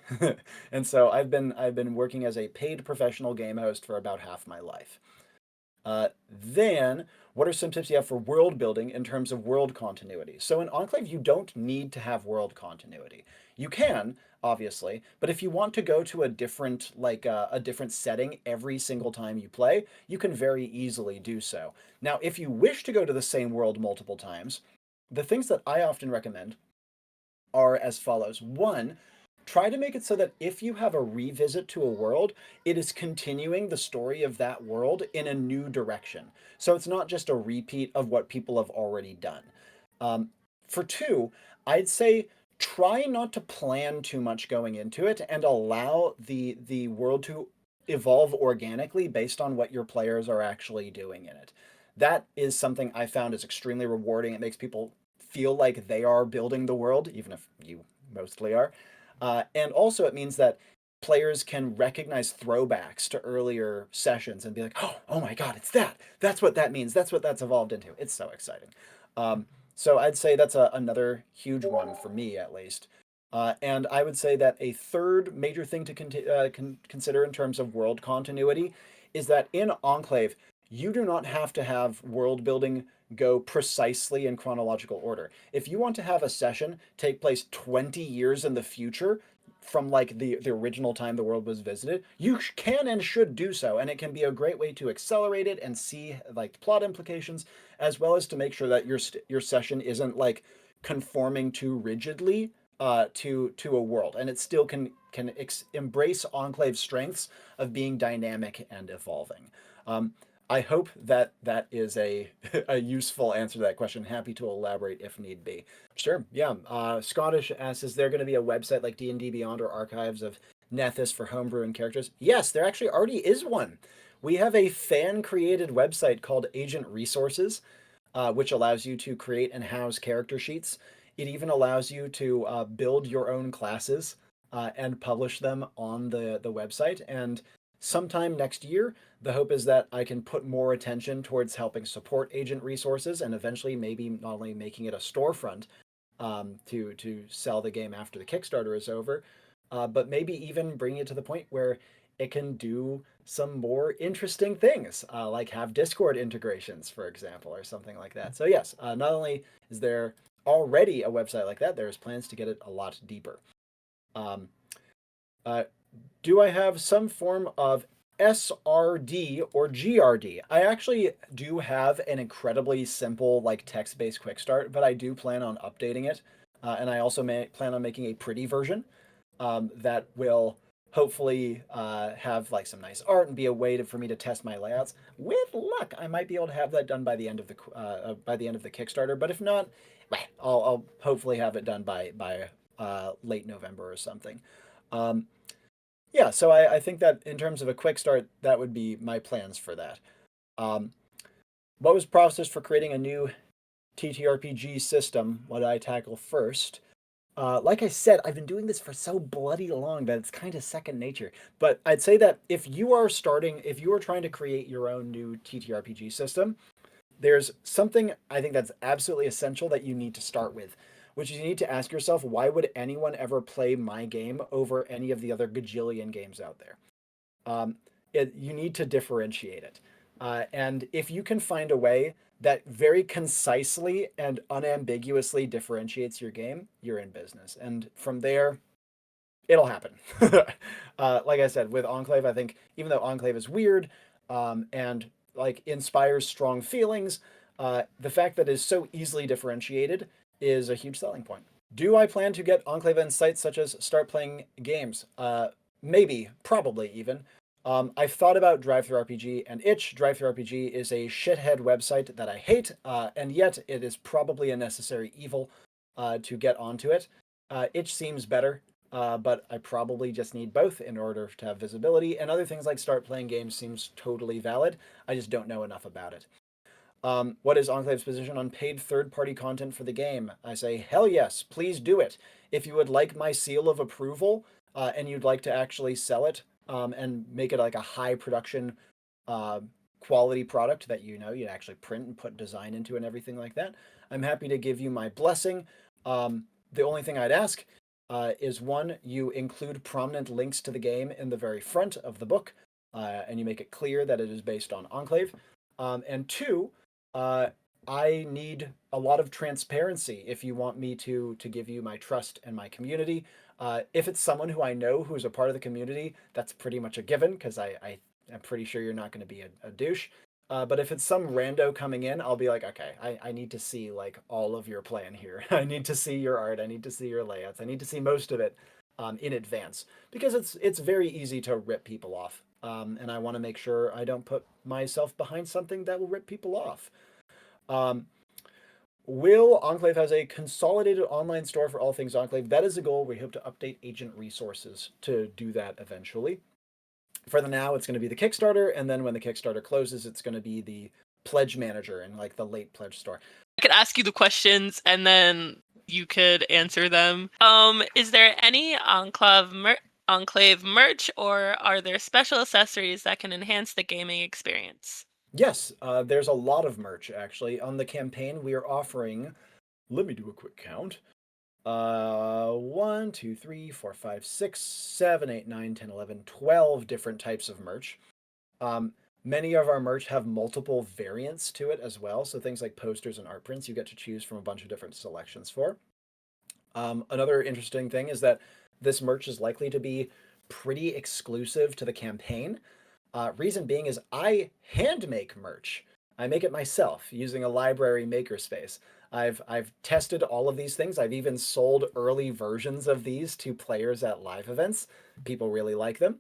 And so I've been working as a paid professional game host for about half my life. Then, what are some tips you have for world building in terms of world continuity? So in Enclave, you don't need to have world continuity. You can, obviously. But if you want to go to a different a different setting every single time you play, you can very easily do so. Now, if you wish to go to the same world multiple times, the things that I often recommend are as follows. One, try to make it so that if you have a revisit to a world, it is continuing the story of that world in a new direction. So it's not just a repeat of what people have already done. Um, for two, I'd say try not to plan too much going into it and allow the world to evolve organically based on what your players are actually doing in it. That is something I found is extremely rewarding. It makes people feel like they are building the world, even if you mostly are. And also, it means that players can recognize throwbacks to earlier sessions and be like, oh my God, it's that. That's what that means. That's what that's evolved into. It's so exciting. So I'd say that's another huge one for me, at least. And I would say that a third major thing to consider in terms of world continuity is that in Enclave, you do not have to have world building go precisely in chronological order. If you want to have a session take place 20 years in the future from like the original time the world was visited, you can and should do so, and it can be a great way to accelerate it and see like plot implications, as well as to make sure that your session isn't like conforming too rigidly to a world, and it still can embrace Enclave's strengths of being dynamic and evolving. I hope that that is a a useful answer to that question. Happy to elaborate if need be. Sure, yeah. Scottish asks, is there going to be a website like D&D Beyond or archives of Nethys for homebrew and characters? Yes, there actually already is one. We have a fan-created website called Agent Resources, which allows you to create and house character sheets. It even allows you to build your own classes and publish them on the website. And sometime next year, the hope is that I can put more attention towards helping support Agent Resources and eventually maybe not only making it a storefront to sell the game after the Kickstarter is over, but maybe even bringing it to the point where it can do some more interesting things, like have Discord integrations, for example, or something like that. So yes, not only is there already a website like that, there's plans to get it a lot deeper. Um, uh, do I have some form of SRD or GRD? I actually do have an incredibly simple, like text-based quick start, but I do plan on updating it. And I also plan on making a pretty version that will hopefully have like some nice art and be a way for me to test my layouts. With luck, I might be able to have that done by the end of the Kickstarter. But if not, I'll hopefully have it done by late November or something. Um, yeah, so I think that in terms of a quick start, that would be my plans for that. Um, what was process for creating a new TTRPG system? What did I tackle first? Like I said, I've been doing this for so bloody long that it's kind of second nature. But I'd say that if you are trying to create your own new TTRPG system, there's something I think that's absolutely essential that you need to start with, which is you need to ask yourself, why would anyone ever play my game over any of the other gajillion games out there? Um, you need to differentiate it. And if you can find a way that very concisely and unambiguously differentiates your game, you're in business. And from there, it'll happen. Like I said, with Enclave, I think even though Enclave is weird and like inspires strong feelings, the fact that it's so easily differentiated is a huge selling point. Do I plan to get Enclave insights such as start playing games? Maybe, probably even. I've thought about DriveThruRPG and Itch. DriveThruRPG is a shithead website that I hate, and yet it is probably a necessary evil to get onto it. Itch seems better, but I probably just need both in order to have visibility. And other things like start playing games seems totally valid. I just don't know enough about it. What is Enclave's position on paid third-party content for the game? I say, hell yes, please do it. If you would like my seal of approval and you'd like to actually sell it and make it like a high production uh, quality product that you actually print and put design into and everything like that, I'm happy to give you my blessing. The only thing I'd ask is one, you include prominent links to the game in the very front of the book, and you make it clear that it is based on Enclave. And two, uh, I need a lot of transparency if you want me to give you my trust and my community. If it's someone who I know who's a part of the community, that's pretty much a given because I'm pretty sure you're not going to be a douche. But if it's some rando coming in, I'll be like, okay, I need to see like all of your plan here. I need to see your art. I need to see your layouts. I need to see most of it in advance because it's very easy to rip people off. And I want to make sure I don't put myself behind something that will rip people off. Um, Will Enclave has a consolidated online store for all things Enclave? That is a goal. We hope to update agent resources to do that eventually. For the now, it's going to be the Kickstarter, and then when the Kickstarter closes, it's going to be the pledge manager and like the late pledge store. I could ask you the questions and then you could answer them. Is there any Enclave merch, or are there special accessories that can enhance the gaming experience? Yes, there's a lot of merch actually. On the campaign, we are offering, let me do a quick count. 1, 2, 3, 4, 5, 6, 7, 8, 9, 10, 11, 12 different types of merch. Many of our merch have multiple variants to it as well. So things like posters and art prints, you get to choose from a bunch of different selections for. Another interesting thing is that this merch is likely to be pretty exclusive to the campaign. Reason being is I hand make merch. I make it myself using a library makerspace. I've tested all of these things. I've even sold early versions of these to players at live events. People really like them.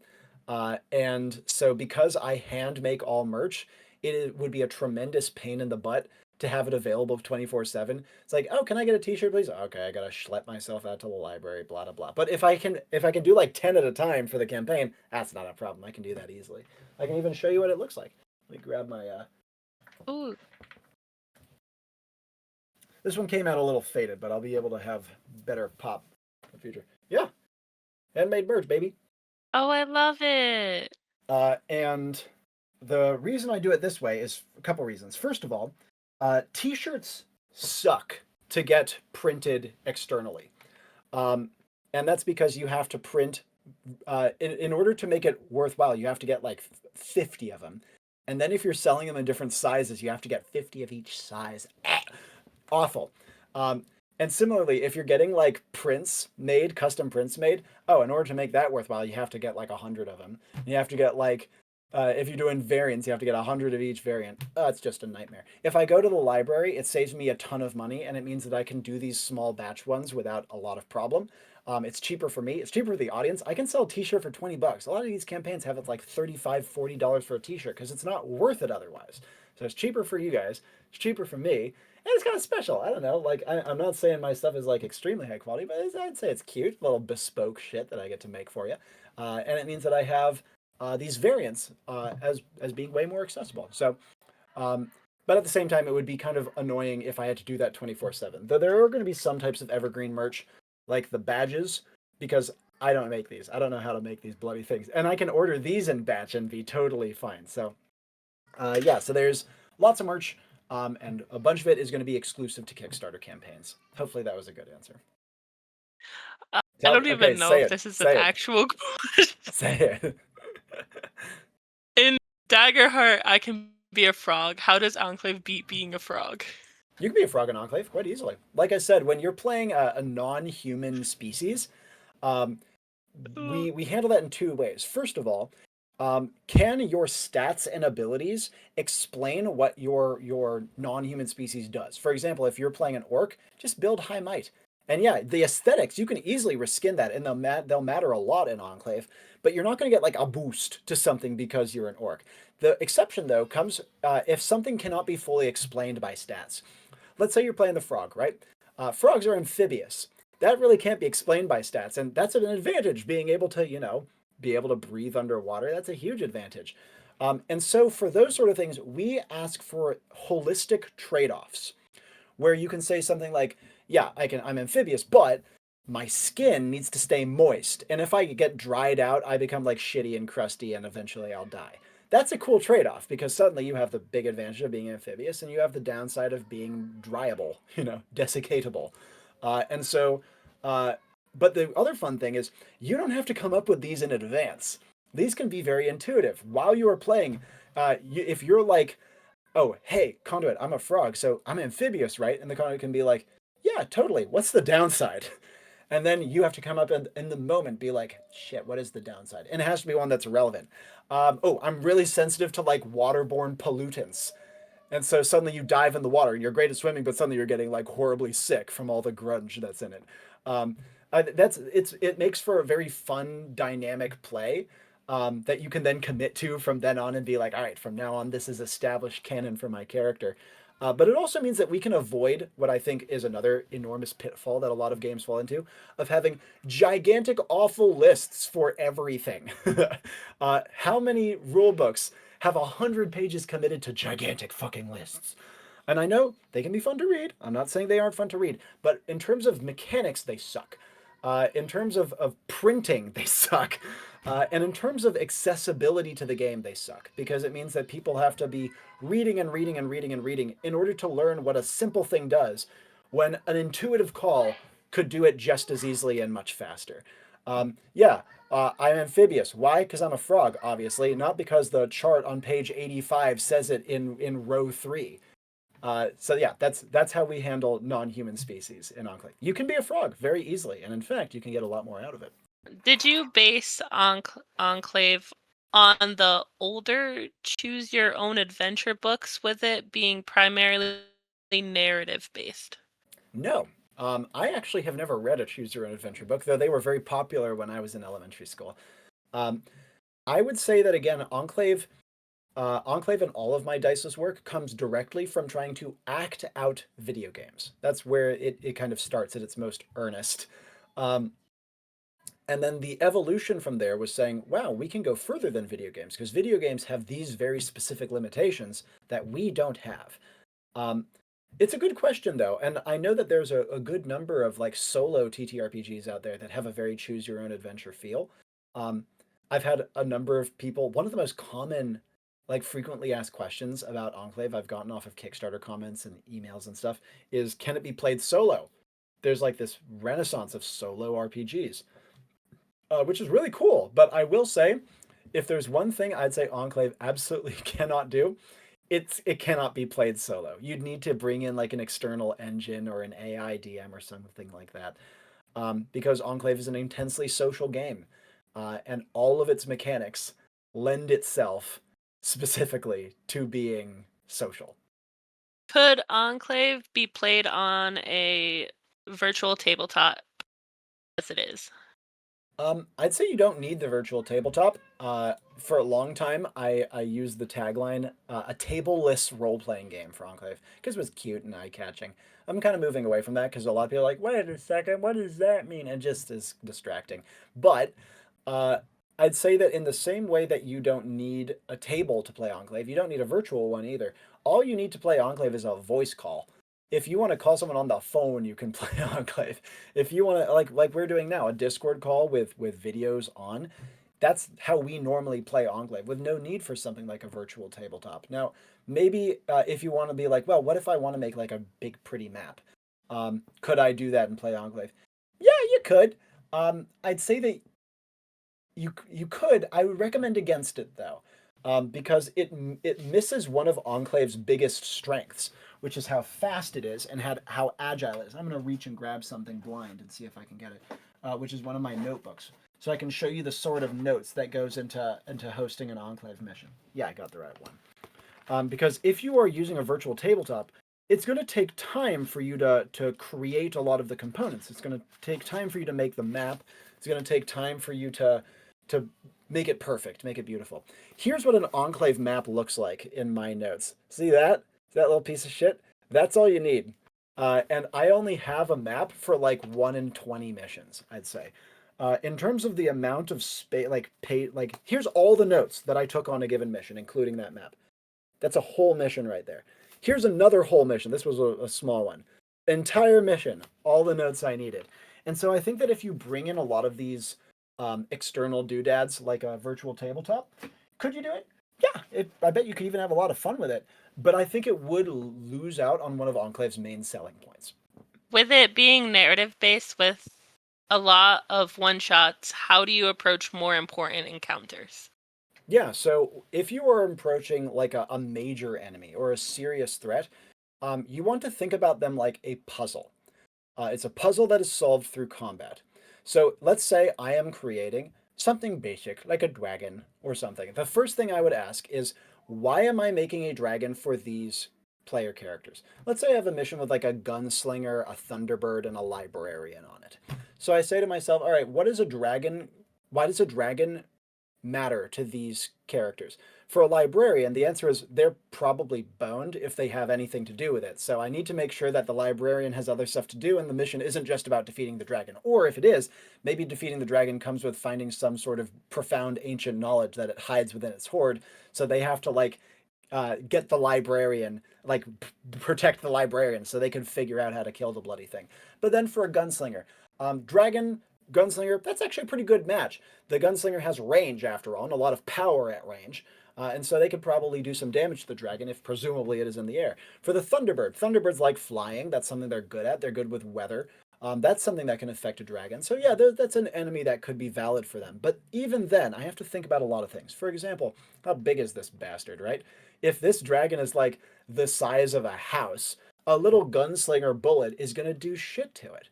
And so because I hand make all merch, it would be a tremendous pain in the butt to have it available 24/7. It's like, oh, can I get a t-shirt, please? Okay, I gotta schlep myself out to the library, blah blah blah. But if I can do like 10 at a time for the campaign, that's not a problem. I can do that easily. I can even show you what it looks like. Let me grab my Ooh. This one came out a little faded, but I'll be able to have better pop in the future. Yeah. Handmade merch, baby. Oh, I love it. And the reason I do it this way is a couple reasons. First of all, t-shirts suck to get printed externally. And that's because you have to print, in order to make it worthwhile, you have to get like 50 of them. And then if you're selling them in different sizes, you have to get 50 of each size. Awful. And similarly, if you're getting like prints made, custom prints made, oh, in order to make that worthwhile, you have to get like 100 of them. You have to get like, if you're doing variants, you have to get 100 of each variant. It's just a nightmare. If I go to the library, it saves me a ton of money, and it means that I can do these small batch ones without a lot of problem. It's cheaper for me. It's cheaper for the audience. I can sell a t-shirt for 20 bucks. A lot of these campaigns have it like $35, $40 for a t-shirt because it's not worth it otherwise. So it's cheaper for you guys. It's cheaper for me. And it's kind of special. I don't know. Like, I'm not saying my stuff is like extremely high quality, but I'd say it's cute. Little bespoke shit that I get to make for you. And it means that I have these variants as being way more accessible. So, but at the same time, it would be kind of annoying if I had to do that 24/7. Though there are going to be some types of evergreen merch, like the badges, because I don't make these. I don't know how to make these bloody things, and I can order these in batch and be totally fine. So, yeah. So there's lots of merch, and a bunch of it is going to be exclusive to Kickstarter campaigns. Hopefully, that was a good answer. I don't Okay, even know say if it. this is an Say it. actual question. Say it. In Daggerheart, I can be a frog. How does Enclave beat being a frog? You can be a frog in Enclave quite easily. Like I said, when you're playing a non-human species, um, we handle that in two ways. First of all, can your stats and abilities explain what your non-human species does? For example, if you're playing an orc, just build high might. And yeah, the aesthetics, you can easily reskin that, and they'll matter a lot in Enclave, but you're not going to get like a boost to something because you're an orc. The exception, though, comes if something cannot be fully explained by stats. Let's say you're playing the frog, right? Frogs are amphibious. That really can't be explained by stats, and that's an advantage, being able to, be able to breathe underwater. That's a huge advantage. And so for those sort of things, we ask for holistic trade-offs, where you can say something like, yeah, I'm amphibious, but my skin needs to stay moist. And if I get dried out, I become like shitty and crusty and eventually I'll die. That's a cool trade-off because suddenly you have the big advantage of being amphibious and you have the downside of being dryable, desiccatable. And so, but the other fun thing is you don't have to come up with these in advance. These can be very intuitive. While you are playing, if you're like, oh, hey, Conduit, I'm a frog, so I'm amphibious, right? And the Conduit can be like, yeah, totally. What's the downside? And then you have to come up and in the moment be like, shit, what is the downside? And it has to be one that's relevant. Oh, I'm really sensitive to like waterborne pollutants. And so suddenly you dive in the water and you're great at swimming, but suddenly you're getting like horribly sick from all the grunge that's in it. Um, it makes for a very fun, dynamic play that you can then commit to from then on and be like, all right, from now on, this is established canon for my character. But it also means that we can avoid what I think is another enormous pitfall that a lot of games fall into of having gigantic, awful lists for everything. How many rule books have 100 pages committed to gigantic fucking lists? And I know they can be fun to read. I'm not saying they aren't fun to read, but in terms of mechanics, they suck. In terms of printing, they suck. And in terms of accessibility to the game, they suck because it means that people have to be reading and reading and reading and reading in order to learn what a simple thing does when an intuitive call could do it just as easily and much faster. Yeah, I'm amphibious. Why? Because I'm a frog, obviously, not because the chart on page 85 says it in row 3. So yeah, that's how we handle non-human species in Enclave. You can be a frog very easily, and in fact, you can get a lot more out of it. Did you base Enclave on the older choose your own adventure books, with it being primarily narrative based? No. I actually have never read a choose your own adventure book, though they were very popular when I was in elementary school. Um, I would say that again, Enclave and all of my Diceless work comes directly from trying to act out video games. That's where it kind of starts at its most earnest. Um, and then the evolution from there was saying, wow, we can go further than video games because video games have these very specific limitations that we don't have. Um, it's a good question though, and I know that there's a good number of like solo TTRPGs out there that have a very choose your own adventure feel. Um, I've had a number of people. One of the most common, like frequently asked questions about Enclave I've gotten off of Kickstarter comments and emails and stuff is, can it be played solo? There's like this renaissance of solo RPGs, which is really cool. But I will say, if there's one thing I'd say Enclave absolutely cannot do, it cannot be played solo. You'd need to bring in like an external engine or an AI DM or something like that, because Enclave is an intensely social game, and all of its mechanics lend itself specifically to being social. Could Enclave be played on a virtual tabletop as it is? I'd say you don't need the virtual tabletop. For a long time, I used the tagline, a tableless role playing game for Enclave, because it was cute and eye catching. I'm kind of moving away from that because a lot of people are like, wait a second, what does that mean? And just is distracting. But uh, I'd say that in the same way that you don't need a table to play Enclave, you don't need a virtual one either. All you need to play Enclave is a voice call. If you want to call someone on the phone, you can play Enclave. If you want to, like we're doing now, a Discord call with videos on, that's how we normally play Enclave with no need for something like a virtual tabletop. Now, maybe if you want to be like, well, what if I want to make like a big pretty map? Could I do that and play Enclave? Yeah, you could. I'd say that you could. I would recommend against it though, because it misses one of Enclave's biggest strengths, which is how fast it is and how agile it is. I'm gonna reach and grab something blind and see if I can get it, which is one of my notebooks, so I can show you the sort of notes that goes into hosting an Enclave mission. Yeah, I got the right one. Because if you are using a virtual tabletop, it's going to take time for you to create a lot of the components. It's going to take time for you to make the map. It's going to take time for you to make it perfect, make it beautiful. Here's what an Enclave map looks like in my notes. See that? That little piece of shit? That's all you need. And I only have a map for like 1 in 20 missions, I'd say. In terms of the amount of space, like here's all the notes that I took on a given mission, including that map. That's a whole mission right there. Here's another whole mission. This was a small one. Entire mission, all the notes I needed. And so I think that if you bring in a lot of these external doodads like a virtual tabletop, could you do it? Yeah, I bet you could even have a lot of fun with it. But I think it would lose out on one of Enclave's main selling points. With it being narrative based with a lot of one shots, how do you approach more important encounters? Yeah, so if you are approaching like a major enemy or a serious threat, you want to think about them like a puzzle. It's a puzzle that is solved through combat. So let's say I am creating something basic, like a dragon or something. The first thing I would ask is, why am I making a dragon for these player characters? Let's say I have a mission with like a gunslinger, a thunderbird, and a librarian on it. So I say to myself, all right, what is a dragon? Why does a dragon matter to these characters? For a librarian, the answer is they're probably boned if they have anything to do with it. So I need to make sure that the librarian has other stuff to do and the mission isn't just about defeating the dragon. Or if it is, maybe defeating the dragon comes with finding some sort of profound ancient knowledge that it hides within its hoard. So they have to like get the librarian, like protect the librarian so they can figure out how to kill the bloody thing. But then for a gunslinger, dragon gunslinger, that's actually a pretty good match. The gunslinger has range after all, and a lot of power at range. And so they could probably do some damage to the dragon if presumably it is in the air. For the Thunderbird, Thunderbirds like flying. That's something they're good at. They're good with weather. That's something that can affect a dragon. So yeah, that's an enemy that could be valid for them. But even then, I have to think about a lot of things. For example, how big is this bastard, right? If this dragon is like the size of a house, a little gunslinger bullet is going to do shit to it.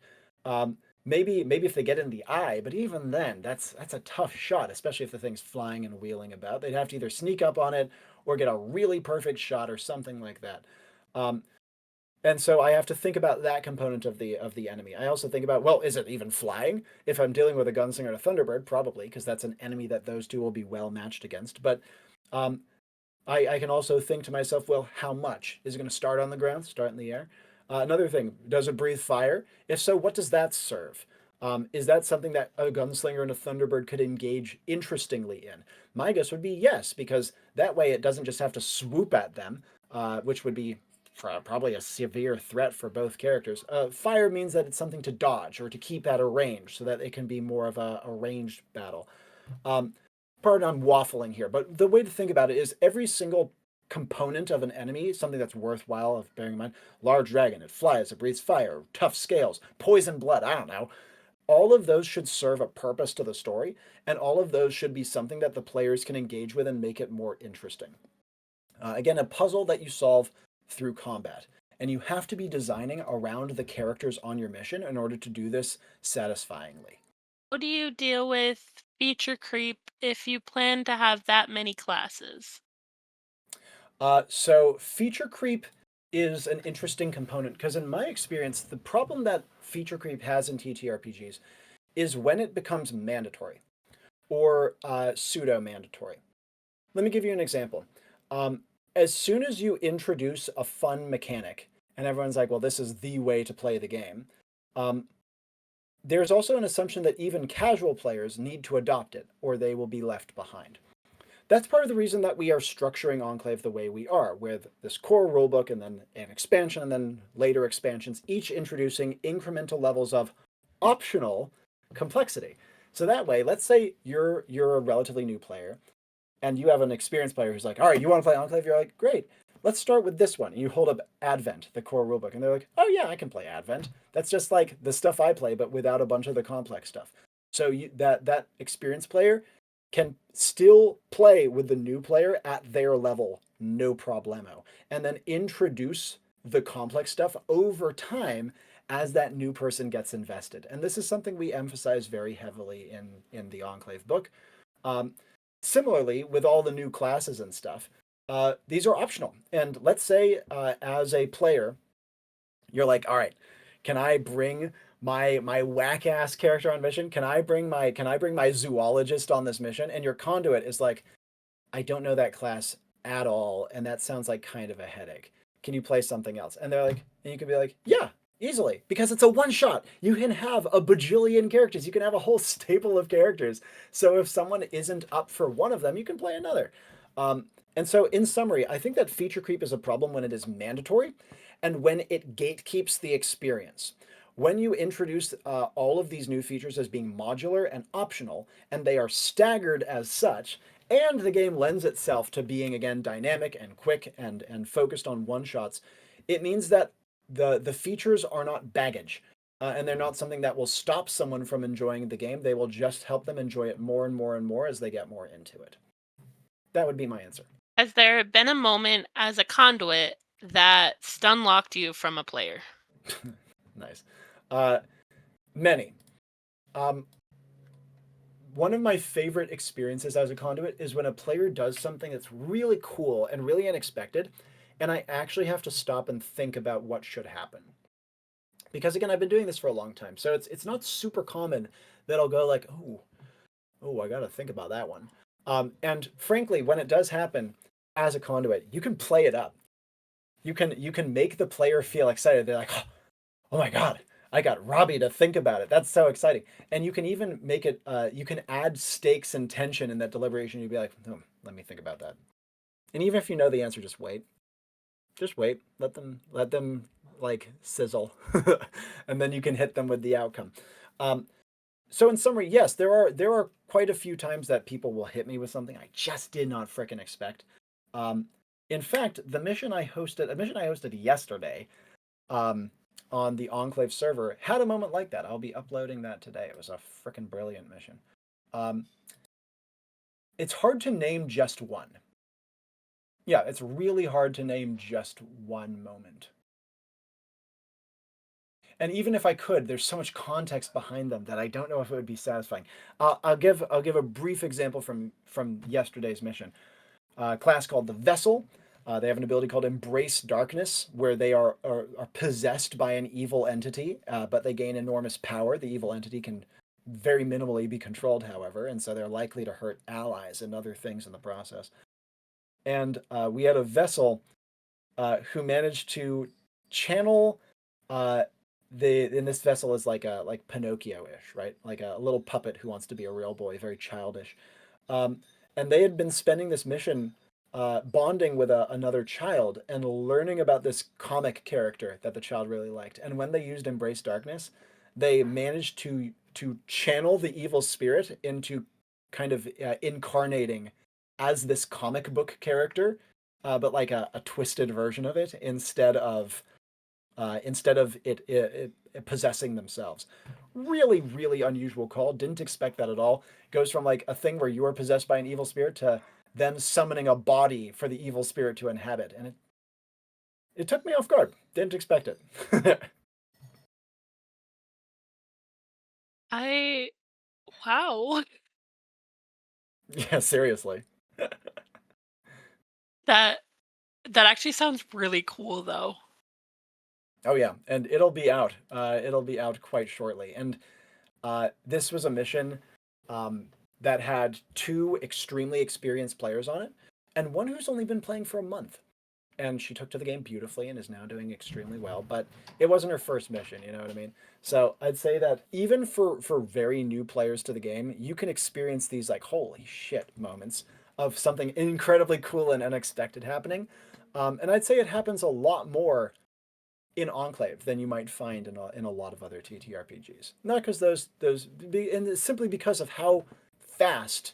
Maybe if they get in the eye, but even then, that's a tough shot, especially if the thing's flying and wheeling about. They'd have to either sneak up on it or get a really perfect shot or something like that. Um, and so I have to think about that component of the enemy. I also think about, well, is it even flying? If I'm dealing with a gunslinger and a thunderbird, probably, because that's an enemy that those two will be well matched against. But um, I can also think to myself, well, how much? Is it going to start on the ground, start in the air? Another thing, does it breathe fire? If so, what does that serve? Is that something that a gunslinger and a thunderbird could engage interestingly in? My guess would be yes, because that way it doesn't just have to swoop at them, which would be probably a severe threat for both characters. Fire means that it's something to dodge or to keep at a range so that it can be more of a ranged battle. Um, Pardon I'm waffling here, but the way to think about it is every single component of an enemy, something that's worthwhile of bearing in mind. Large dragon, it flies, it breathes fire, tough scales, poison blood, I don't know. All of those should serve a purpose to the story, and all of those should be something that the players can engage with and make it more interesting. Again, a puzzle that you solve through combat. And you have to be designing around the characters on your mission in order to do this satisfyingly. How do you deal with feature creep if you plan to have that many classes? So feature creep is an interesting component because in my experience, the problem that feature creep has in TTRPGs is when it becomes mandatory or pseudo mandatory. Let me give you an example. As soon as you introduce a fun mechanic, and everyone's like, well, this is the way to play the game, um, there's also an assumption that even casual players need to adopt it or they will be left behind. That's part of the reason that we are structuring Enclave the way we are, with this core rulebook and then an expansion and then later expansions, each introducing incremental levels of optional complexity. So that way, let's say you're a relatively new player and you have an experienced player who's like, all right, you want to play Enclave? You're like, great. Let's start with this one. And you hold up Advent, the core rulebook, and they're like, oh yeah, I can play Advent. That's just like the stuff I play, but without a bunch of the complex stuff. So that experienced player can still play with the new player at their level, no problemo, and then introduce the complex stuff over time as that new person gets invested. And this is something we emphasize very heavily in the Enclave book. Um, Similarly, with all the new classes and stuff, these are optional. And let's say as a player, you're like, all right, can I bring my whack ass character on mission? Can I bring my zoologist on this mission? And your conduit is like, I don't know that class at all, and that sounds like kind of a headache. Can you play something else? And they're like, and you can be like, yeah, easily, because it's a one shot. You can have a bajillion characters. You can have a whole stable of characters. So if someone isn't up for one of them, you can play another. Um, and so, in summary, I think that feature creep is a problem when it is mandatory and when it gatekeeps the experience. When you introduce all of these new features as being modular and optional, and they are staggered as such, and the game lends itself to being again dynamic and quick and focused on one shots, it means that the features are not baggage. And they're not something that will stop someone from enjoying the game. They will just help them enjoy it more and more and more as they get more into it. That would be my answer. Has there been a moment as a conduit that stun locked you from a player? Nice. Uh, many. Um, One of my favorite experiences as a conduit is when a player does something that's really cool and really unexpected, and I actually have to stop and think about what should happen. Because again, I've been doing this for a long time, so it's not super common that I'll go like, oh, I got to think about that one. And frankly, when it does happen as a conduit, you can play it up. You can make the player feel excited. They're like, oh my god, I got Robby to think about it. That's so exciting. And you can even make it. You can add stakes and tension in that deliberation. You'd be like, let me think about that. And even if you know the answer, just wait. Just wait. Let them like sizzle, and then you can hit them with the outcome. Um, so in summary, yes, there are quite a few times that people will hit me with something I just did not frickin' expect. Um, in fact, a mission I hosted yesterday, um, on the Enclave server, had a moment like that. I'll be uploading that today. It was a frickin' brilliant mission. Um, it's hard to name just one. Yeah, it's really hard to name just one moment. And even if I could, there's so much context behind them that I don't know if it would be satisfying. I'll give a brief example from yesterday's mission. A class called the Vessel. They have an ability called Embrace Darkness, where they are possessed by an evil entity, but they gain enormous power. The evil entity can very minimally be controlled, however, and so they're likely to hurt allies and other things in the process. And we had a Vessel who managed to channel in this Vessel is like Pinocchio-ish, right? Like a little puppet who wants to be a real boy, very childish. Um, and they had been spending this mission bonding with another child and learning about this comic character that the child really liked. And when they used Embrace Darkness, they managed to channel the evil spirit into kind of incarnating as this comic book character, but like a twisted version of it instead of it possessing themselves. Really, really unusual call. Didn't expect that at all. Goes from like a thing where you are possessed by an evil spirit to then summoning a body for the evil spirit to inhabit, and it took me off guard. Didn't expect it. Wow. Yeah, seriously. That that actually sounds really cool though. Oh yeah, and it'll be out. It'll be out quite shortly. And this was a mission that had two extremely experienced players on it, and one who's only been playing for a month. And she took to the game beautifully and is now doing extremely well. But it wasn't her first mission, you know what I mean? So I'd say that even for very new players to the game, you can experience these like holy shit moments of something incredibly cool and unexpected happening. And I'd say it happens a lot more in Enclave than you might find in a lot of other TTRPGs. Not because and simply because of how fast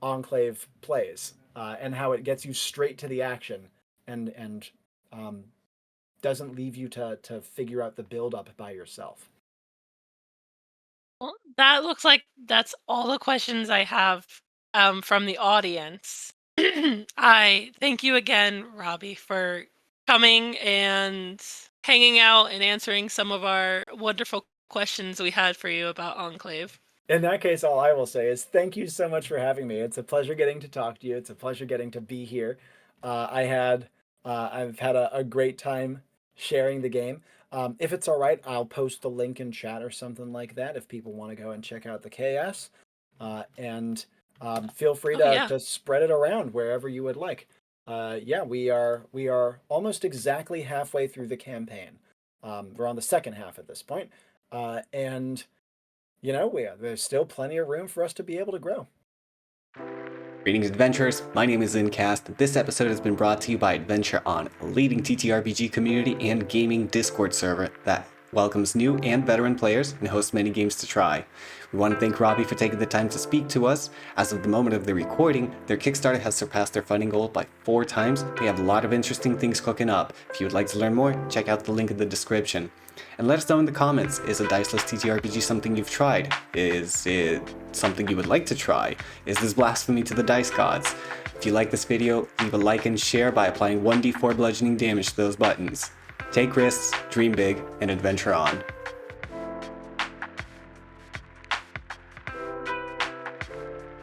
Enclave plays, and how it gets you straight to the action and um, doesn't leave you to figure out the build up by yourself. Well, that looks like that's all the questions I have from the audience. I thank you again, Robby, for coming and hanging out and answering some of our wonderful questions we had for you about Enclave. In that case, all I will say is thank you so much for having me. It's a pleasure getting to talk to you. It's a pleasure getting to be here. I've had a great time sharing the game. If it's all right, I'll post the link in chat or something like that if people want to go and check out the KS. And feel free Oh yeah. to spread it around wherever you would like. Yeah, we are almost exactly halfway through the campaign. We're on the second half at this point, and there's still plenty of room for us to be able to grow. Greetings, adventurers. My name is Ncast. This episode has been brought to you by Adventure On, a leading TTRPG community and gaming Discord server that welcomes new and veteran players and hosts many games to try. We want to thank Robby for taking the time to speak to us. As of the moment of the recording, their Kickstarter has surpassed their funding goal by 4 times. They have a lot of interesting things cooking up. If you would like to learn more, check out the link in the description. And let us know in the comments, is a Diceless TTRPG something you've tried? Is it something you would like to try? Is this blasphemy to the dice gods? If you like this video, leave a like and share by applying 1d4 bludgeoning damage to those buttons. Take risks, dream big, and adventure on.